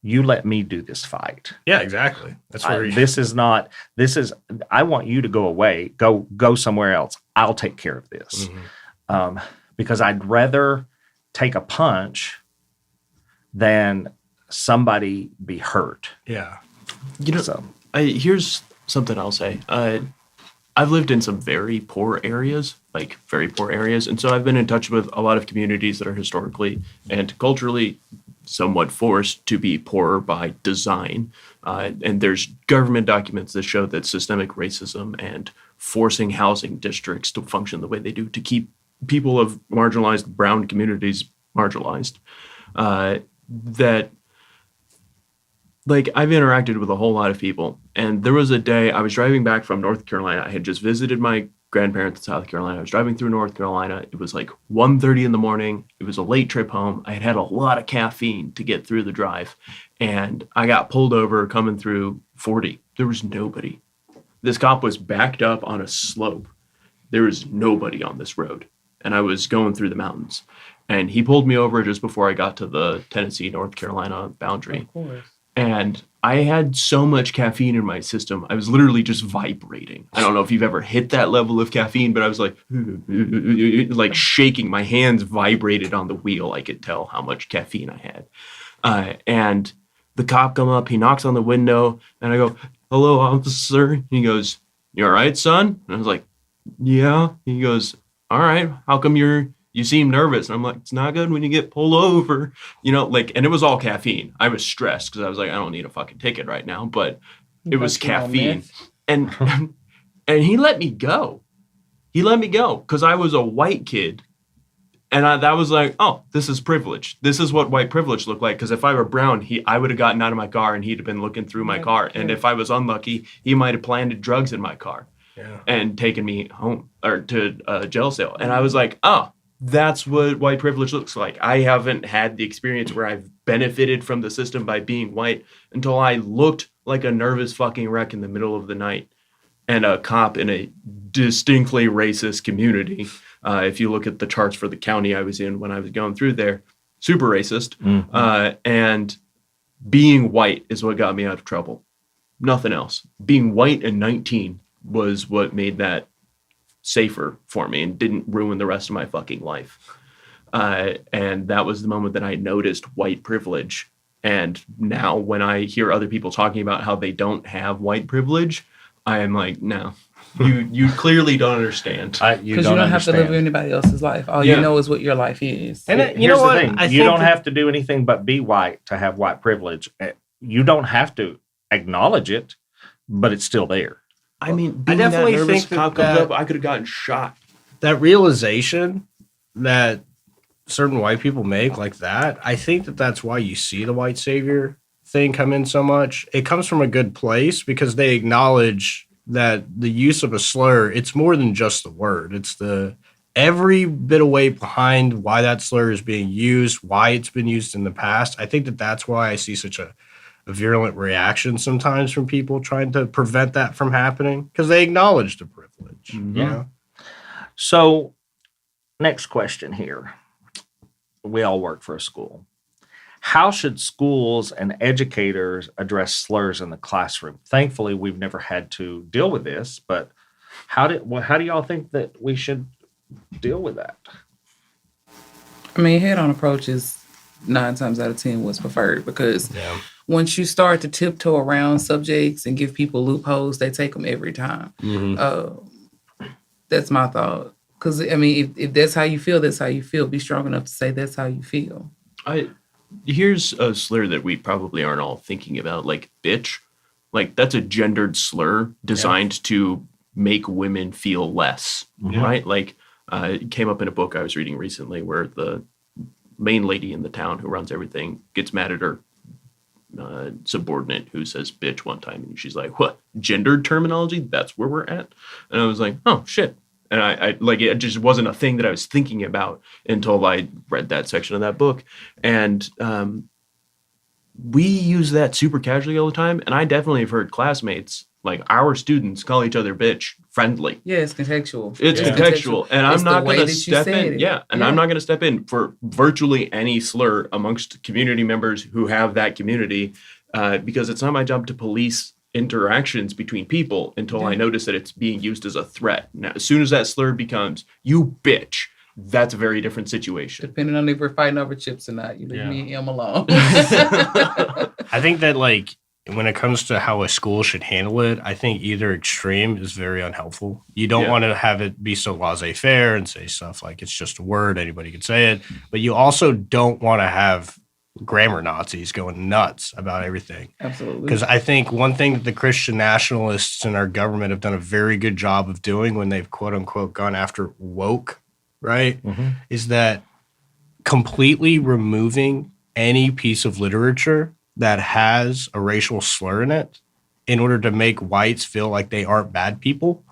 you let me do this fight. Yeah, exactly. That's where I want you to go away, go somewhere else. I'll take care of this. Mhm. Because I'd rather take a punch than somebody be hurt. Yeah. You know, So here's something I'll say. I've lived in some very poor areas, and so I've been in touch with a lot of communities that are historically and culturally somewhat forced to be poorer by design. And there's government documents that show that systemic racism and forcing housing districts to function the way they do to keep people of marginalized brown communities marginalized. That, like, I've interacted with a whole lot of people, and there was a day I was driving back from North Carolina. I had just visited my grandparents in South Carolina. I was driving through North Carolina. It was like 1:30 in the morning. It was a late trip home. I had had a lot of caffeine to get through the drive, and I got pulled over coming through 40. There was nobody. This cop was backed up on a slope. There was nobody on this road, and I was going through the mountains. And he pulled me over just before I got to the Tennessee-North Carolina boundary. Of course. And I had so much caffeine in my system, I was literally just vibrating. I don't know if you've ever hit that level of caffeine, but I was like shaking. My hands vibrated on the wheel. I could tell how much caffeine I had. And the cop come up, he knocks on the window, and I go, "Hello, officer." He goes, "You all right, son?" And I was like, "Yeah." He goes, "All right, how come you seem nervous?" And I'm like, "It's not good when you get pulled over." You know, like, and it was all caffeine. I was stressed because I was like, I don't need a fucking ticket right now, but it was caffeine. And he let me go. He let me go because I was a white kid. And that was like, oh, this is privilege. This is what white privilege looked like. Because if I were brown, I would have gotten out of my car and he'd have been looking through my car. And if I was unlucky, he might have planted drugs in my car and taken me home or to a jail cell. And I was like, oh, that's what white privilege looks like. I haven't had the experience where I've benefited from the system by being white until I looked like a nervous fucking wreck in the middle of the night. And a cop in a distinctly racist community. If you look at the charts for the county I was in when I was going through there, super racist. Mm-hmm. And being white is what got me out of trouble. Nothing else. Being white and 19 was what made that safer for me and didn't ruin the rest of my fucking life. And that was the moment that I noticed white privilege. And now when I hear other people talking about how they don't have white privilege, I am like, no. You clearly don't understand. Because you don't have to live anybody else's life. All you know is what your life is. And here's the thing. You don't have to do anything but be white to have white privilege. You don't have to acknowledge it, but it's still there. I mean, I definitely think cop comes up, I could have gotten shot. That realization that certain white people make like that, I think that's why you see the white savior thing come in so much. It comes from a good place because they acknowledge that the use of a slur, it's more than just the word. It's the every bit of weight behind why that slur is being used, why it's been used in the past. I think that's why I see such a virulent reaction sometimes from people trying to prevent that from happening because they acknowledge the privilege. Mm-hmm. You know? So, next question here. We all work for a school. How should schools and educators address slurs in the classroom? Thankfully, we've never had to deal with this, but how do y'all think that we should deal with that? I mean, head-on approach is 9 times out of 10 what's preferred, because once you start to tiptoe around subjects and give people loopholes, they take them every time. That's my thought. Because, I mean, if that's how you feel, that's how you feel. Be strong enough to say that's how you feel. Here's a slur that we probably aren't all thinking about, like bitch. Like, that's a gendered slur designed to make women feel less, right? Like, it came up in a book I was reading recently where the main lady in the town who runs everything gets mad at her subordinate who says bitch one time, and she's like, what, gendered terminology? That's where we're at? And I was like, oh, shit. And I like, it just wasn't a thing that I was thinking about until I read that section of that book. And we use that super casually all the time. And I definitely have heard classmates, like our students, call each other bitch friendly. Yeah, it's contextual. It's contextual. And I'm not going to step in. I'm not going to step in for virtually any slur amongst community members who have that community because it's not my job to police interactions between people until I notice that it's being used as a threat. Now, as soon as that slur becomes, you bitch, that's a very different situation. Depending on if we're fighting over chips or not, you leave me and him alone. I think that, like, when it comes to how a school should handle it, I think either extreme is very unhelpful. You don't want to have it be so laissez-faire and say stuff like it's just a word, anybody can say it. But you also don't want to have grammar Nazis going nuts about everything. Absolutely. Because I think one thing that the Christian nationalists in our government have done a very good job of doing when they've quote unquote gone after woke, right, is that completely removing any piece of literature that has a racial slur in it in order to make whites feel like they aren't bad people.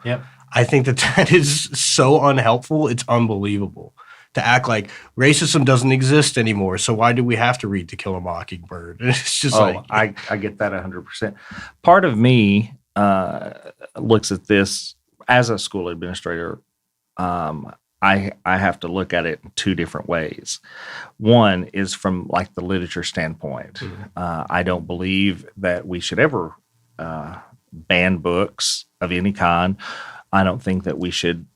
I think that is so unhelpful. It's unbelievable. To act like racism doesn't exist anymore. So why do we have to read To Kill a Mockingbird? It's just I get that 100%. Part of me looks at this as a school administrator. I have to look at it in 2 different ways. One is from like the literature standpoint. I don't believe that we should ever ban books of any kind. I don't think that we should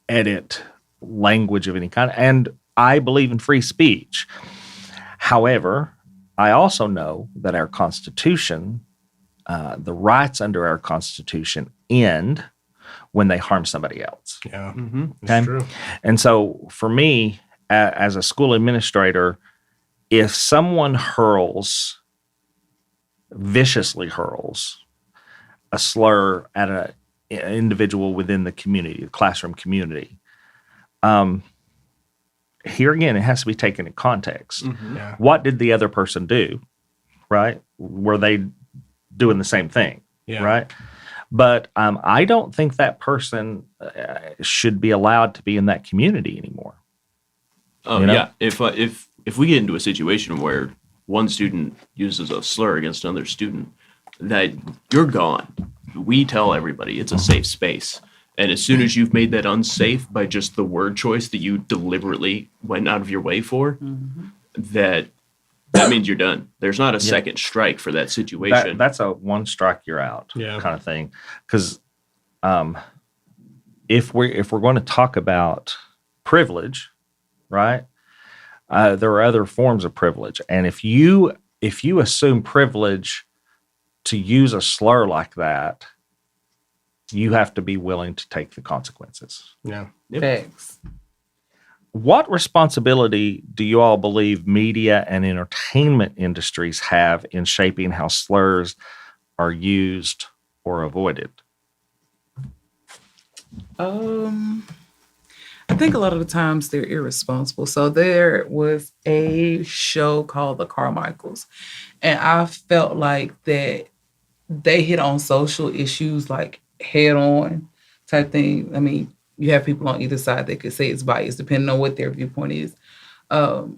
edit language of any kind, and I believe in free speech. However, I also know that our Constitution, the rights under our Constitution end when they harm somebody else. That's true. And so for me, as a school administrator, if someone viciously hurls a slur at an individual within the community, the classroom community, here again, it has to be taken in context. What did the other person do, right? Were they doing the same thing, right? But I don't think that person should be allowed to be in that community anymore. If we get into a situation where one student uses a slur against another student, that you're gone. We tell everybody it's a safe space. And as soon as you've made that unsafe by just the word choice that you deliberately went out of your way for, that means you're done. There's not a second strike for that situation. That's a one strike you're out kind of thing. Because if we're going to talk about privilege, right? There are other forms of privilege, and if you assume privilege to use a slur like that, you have to be willing to take the consequences. Thanks. What responsibility do you all believe media and entertainment industries have in shaping how slurs are used or avoided? I think a lot of the times they're irresponsible. So there was a show called The Carmichaels, and I felt like that they hit on social issues like head on type thing. I mean, you have people on either side that could say it's biased depending on what their viewpoint is. But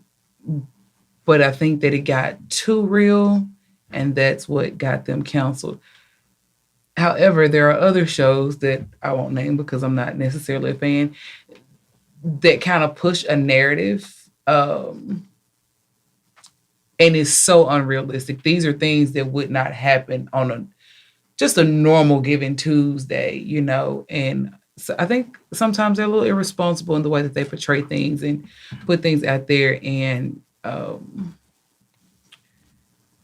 I think that it got too real, and that's what got them canceled. However, there are other shows that I won't name because I'm not necessarily a fan that kind of push a narrative and is so unrealistic. These are things that would not happen on just a normal given Tuesday, you know, and so I think sometimes they're a little irresponsible in the way that they portray things and put things out there and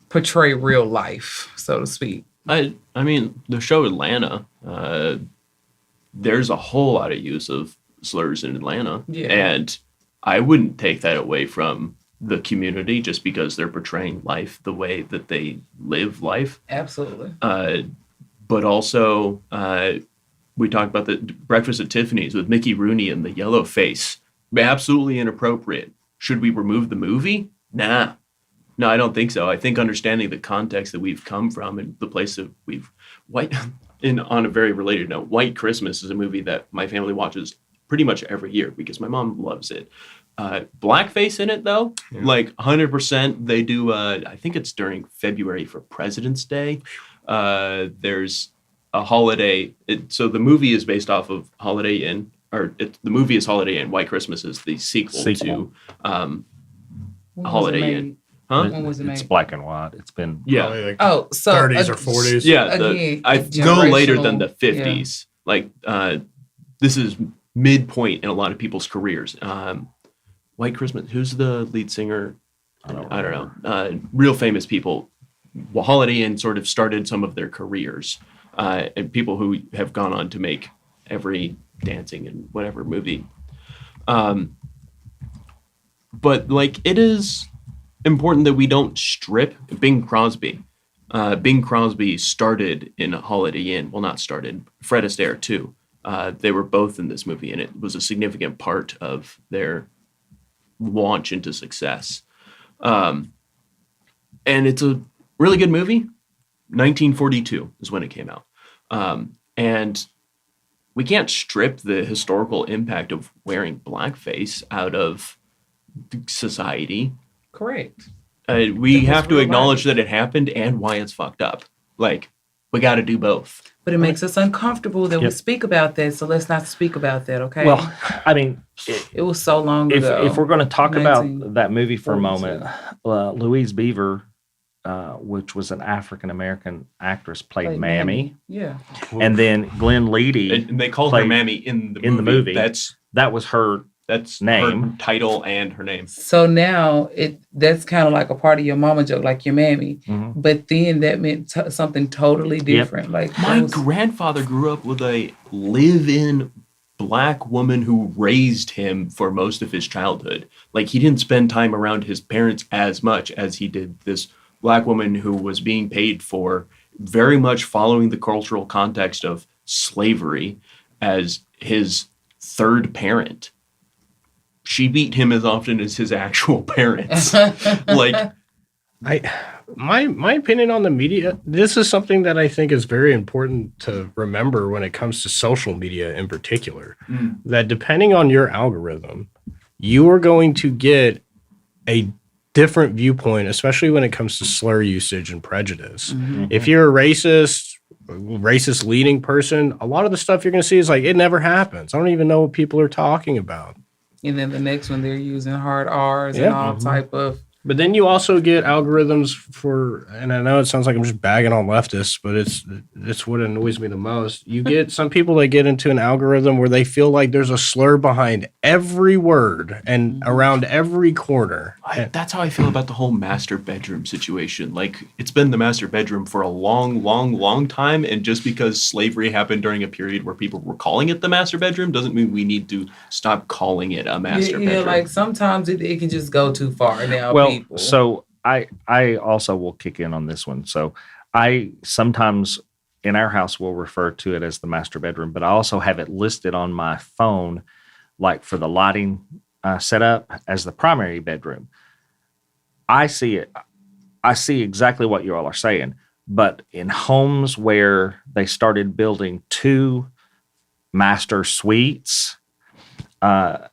portray real life, so to speak. I mean, the show Atlanta, there's a whole lot of use of slurs in Atlanta. Yeah. And I wouldn't take that away from the community just because they're portraying life the way that they live life. Absolutely. But also, we talked about the Breakfast at Tiffany's with Mickey Rooney and the yellow face. Absolutely inappropriate. Should we remove the movie? Nah. No, I don't think so. I think understanding the context that we've come from and the place that on a very related note, White Christmas is a movie that my family watches pretty much every year because my mom loves it. Blackface in it, though, like 100%. They do, I think it's during February for President's Day. There's a holiday. So the movie is based off of Holiday Inn, the movie is Holiday Inn. White Christmas is the sequel. To Holiday Inn. Huh? When was it made? It's black and white. It's been Like so 30s or 40s. Yeah, again, I go later than the generational- 50s. Like this is midpoint in a lot of people's careers. White Christmas. Who's the lead singer? I don't know. Real famous people. Well, Holiday Inn sort of started some of their careers, and people who have gone on to make every dancing and whatever movie. But like it is important that we don't strip Bing Crosby. Bing Crosby started in Holiday Inn. Well, not started. Fred Astaire too. They were both in this movie, and it was a significant part of their launch into success. And it's a really good movie. 1942 is when it came out. And we can't strip the historical impact of wearing blackface out of society. Correct. We have to acknowledge that it happened and why it's fucked up. Like, we got to do both. But it makes us uncomfortable that we speak about that, so let's not speak about that, okay? well. I mean, it was so long ago. if we're going to talk about 1942. that movie for a moment, Louise Beaver, which was an African American actress, played Mammy. Yeah. And then Glenn Leedy, And they called her played Mammy in the movie. in the movie. That's that was her. Name. her title and her name. So now that's kind of like a part of your mama joke, like your mammy. Mhm. But then that meant something totally different. Like My that was- grandfather grew up with a live-in black woman who raised him for most of his childhood. Like, he didn't spend time around his parents as much as he did this black woman who was being paid for, very much following the cultural context of slavery, as his third parent. She beat him as often as his actual parents. Like, My opinion on the media, this is something that I think is very important to remember when it comes to social media in particular. That depending on your algorithm, you are going to get a different viewpoint, especially when it comes to slur usage and prejudice. If you're a racist leading person, a lot of the stuff you're going to see is like, it never happens. I don't even know what people are talking about. And then the next one, they're using hard R's and all type of. But then you also get algorithms for, and I know it sounds like I'm just bagging on leftists, but it's what annoys me the most. You get some people that get into an algorithm where they feel like there's a slur behind every word and around every corner. that's how I feel about the whole master bedroom situation. Like, it's been the master bedroom for a long, long, long time. And just because slavery happened during a period where people were calling it the master bedroom doesn't mean we need to stop calling it a master Yeah, bedroom. like sometimes it can just go too far now. Well, people. so I also will kick in on this one. So I sometimes in our house will refer to it as the master bedroom, but I also have it listed on my phone, like for the lighting setup, as the primary bedroom. I see it. I see exactly what you all are saying, but in homes where they started building 2 master suites, the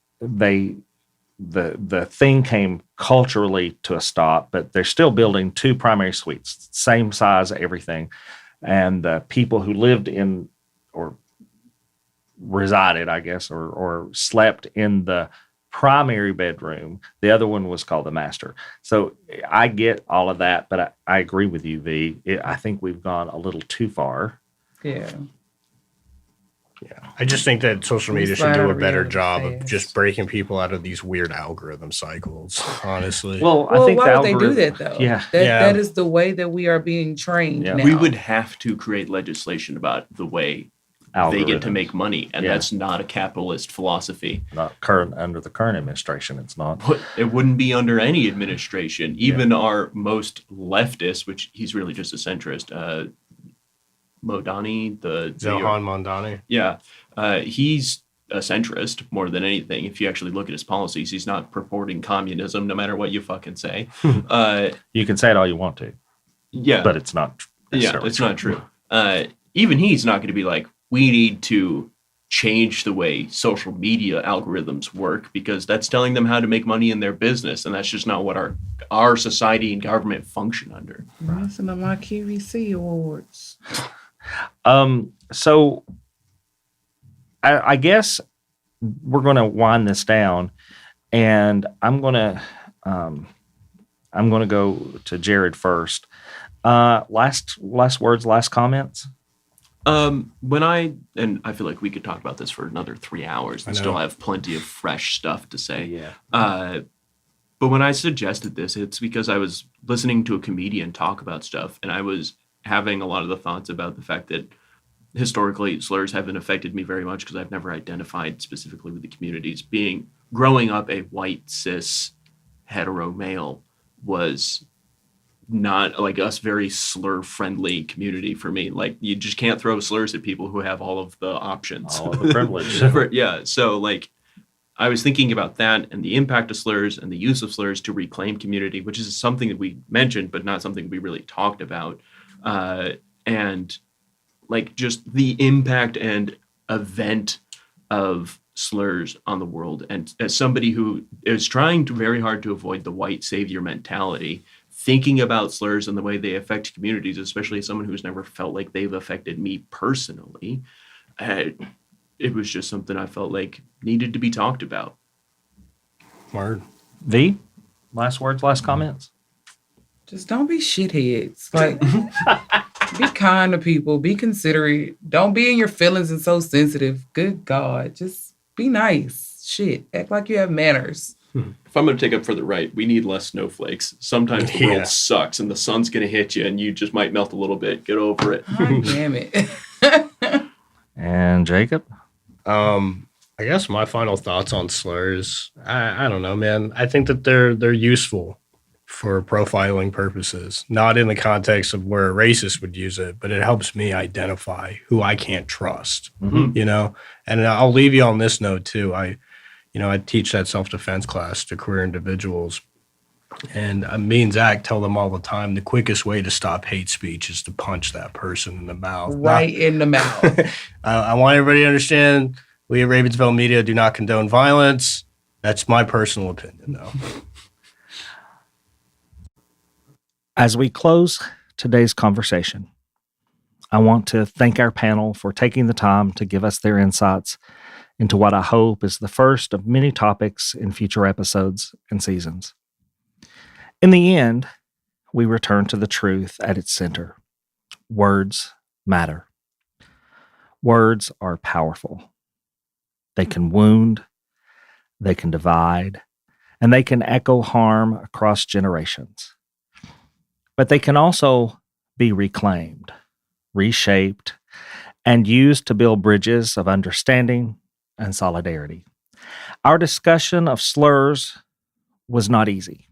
thing came culturally to a stop, but they're still building 2 primary suites, same size, everything. and the people who lived in or resided, I guess, or slept in the primary bedroom. The other one was called the master. So I get all of that, but I agree with you, V. I think we've gone a little too far. Yeah. Yeah. I just think that social media should slide do out a of better reality job of fast. just breaking people out of these weird algorithm cycles, honestly. Well, I Well, think why the would they do algorithm- that though? Yeah. That is the way that we are being trained Yeah. now. We would have to create legislation about the way they get to Algorithms. make money, and Yeah. that's not a capitalist philosophy. Not current under the current administration. It's not. But it wouldn't be under any administration. Even our most leftist, which he's really just a centrist, Modani, Zohan Mondani. yeah, he's a centrist more than anything. If you actually look at his policies, he's not purporting communism, no matter what you fucking say. You can say it all you want to, Yeah, but it's not. yeah, it's not true. Even he's not going to be like, we need to change the way social media algorithms work because that's telling them how to make money in their business, and that's just not what our society and government function under. Listen to my QVC awards. So I guess we're going to wind this down, and I'm going to go to Jeryd first. Last words, last comments. I feel like we could talk about this for another 3 hours and I know. still have plenty of fresh stuff to say. Yeah. But when I suggested this, it's because I was listening to a comedian talk about stuff, and I was having a lot of the thoughts about the fact that historically slurs haven't affected me very much because I've never identified specifically with the communities. Growing up a white, cis, hetero male was not like us very slur friendly community for me. Like you just can't throw slurs at people who have all of the options. All of the privilege. Yeah. So like I was thinking about that and the impact of slurs and the use of slurs to reclaim community, which is something that we mentioned, but not something we really talked about. And like just the impact and event of slurs on the world. And as somebody who is trying very hard to avoid the white savior mentality, thinking about slurs and the way they affect communities, especially as someone who's never felt like they've affected me personally, it was just something I felt like needed to be talked about. Word. V, last words, last comments. Just don't be shitheads. Like, be kind to people. Be considerate. Don't be in your feelings and so sensitive. Good God. Just be nice. Shit. Act like you have manners. If I'm going to take up for the right, we need less snowflakes. Sometimes the Yeah. world sucks and the sun's going to hit you and you just might melt a little bit. Get over it. God damn it. And Jacob? I guess my final thoughts on slurs. I don't know, man. I think that they're useful for profiling purposes, not in the context of where a racist would use it, but it helps me identify who I can't trust. Mhm. You know, and I'll leave you on this note too. I teach that self-defense class to queer individuals, and me and Zach tell them all the time the quickest way to stop hate speech is to punch that person in the mouth. Right in the mouth. I want everybody to understand we at Ravensville Media do not condone violence. That's my personal opinion, though. As we close today's conversation, I want to thank our panel for taking the time to give us their insights into what I hope is the first of many topics in future episodes and seasons. In the end, we return to the truth at its center. Words matter. Words are powerful. They can wound, they can divide, and they can echo harm across generations. But they can also be reclaimed, reshaped, and used to build bridges of understanding and solidarity. Our discussion of slurs was not easy,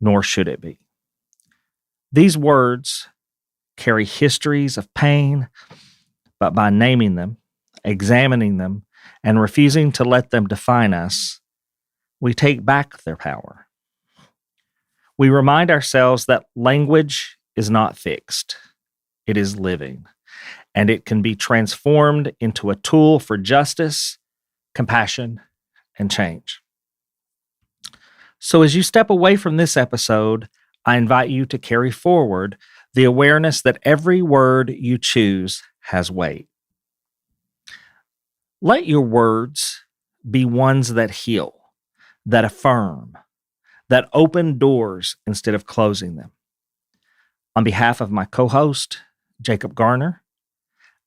nor should it be. These words carry histories of pain, but by naming them, examining them, and refusing to let them define us, we take back their power. We remind ourselves that language is not fixed. It is living, and it can be transformed into a tool for justice, compassion, and change. So as you step away from this episode, I invite you to carry forward The awareness that every word you choose has weight. Let your words be ones that heal, that affirm, that open doors instead of closing them. On behalf of my co-host, Jacob Garner,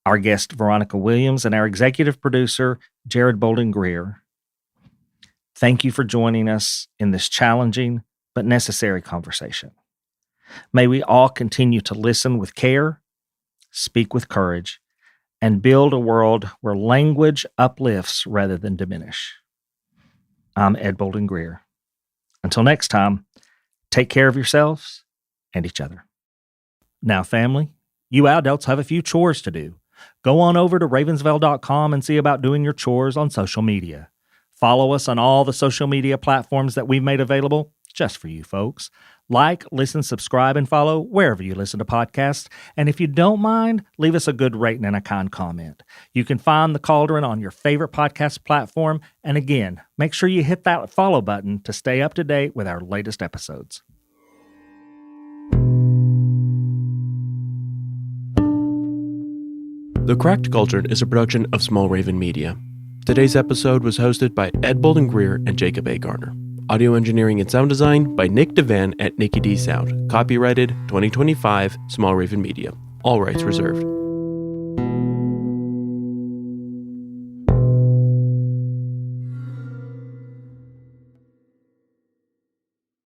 our guest, Veronica Williams, and our executive producer, Jeryd Bolden-Greer, thank you for joining us in this challenging but necessary conversation. May we all continue to listen with care, speak with courage, and build a world where language uplifts rather than diminish. I'm Ed Bolden-Greer. Until next time, take care of yourselves and each other. Now, family, you adults have a few chores to do. Go on over to ravensvale.com and see about doing your chores on social media. Follow us on all the social media platforms that we've made available just for you folks. Like, listen, subscribe, and follow wherever you listen to podcasts. And if you don't mind, leave us a good rating and a kind comment. You can find The Cauldron on your favorite podcast platform. And again, make sure you hit that follow button to stay up to date with our latest episodes. The Cracked Cauldron is a production of Small Raven Media. Today's episode was hosted by Ed Bolden-Greer and Jacob A. Garner. Audio engineering and sound design by Nick Devan at Nicky D Sound. Copyrighted 2025 Small Raven Media. All rights reserved.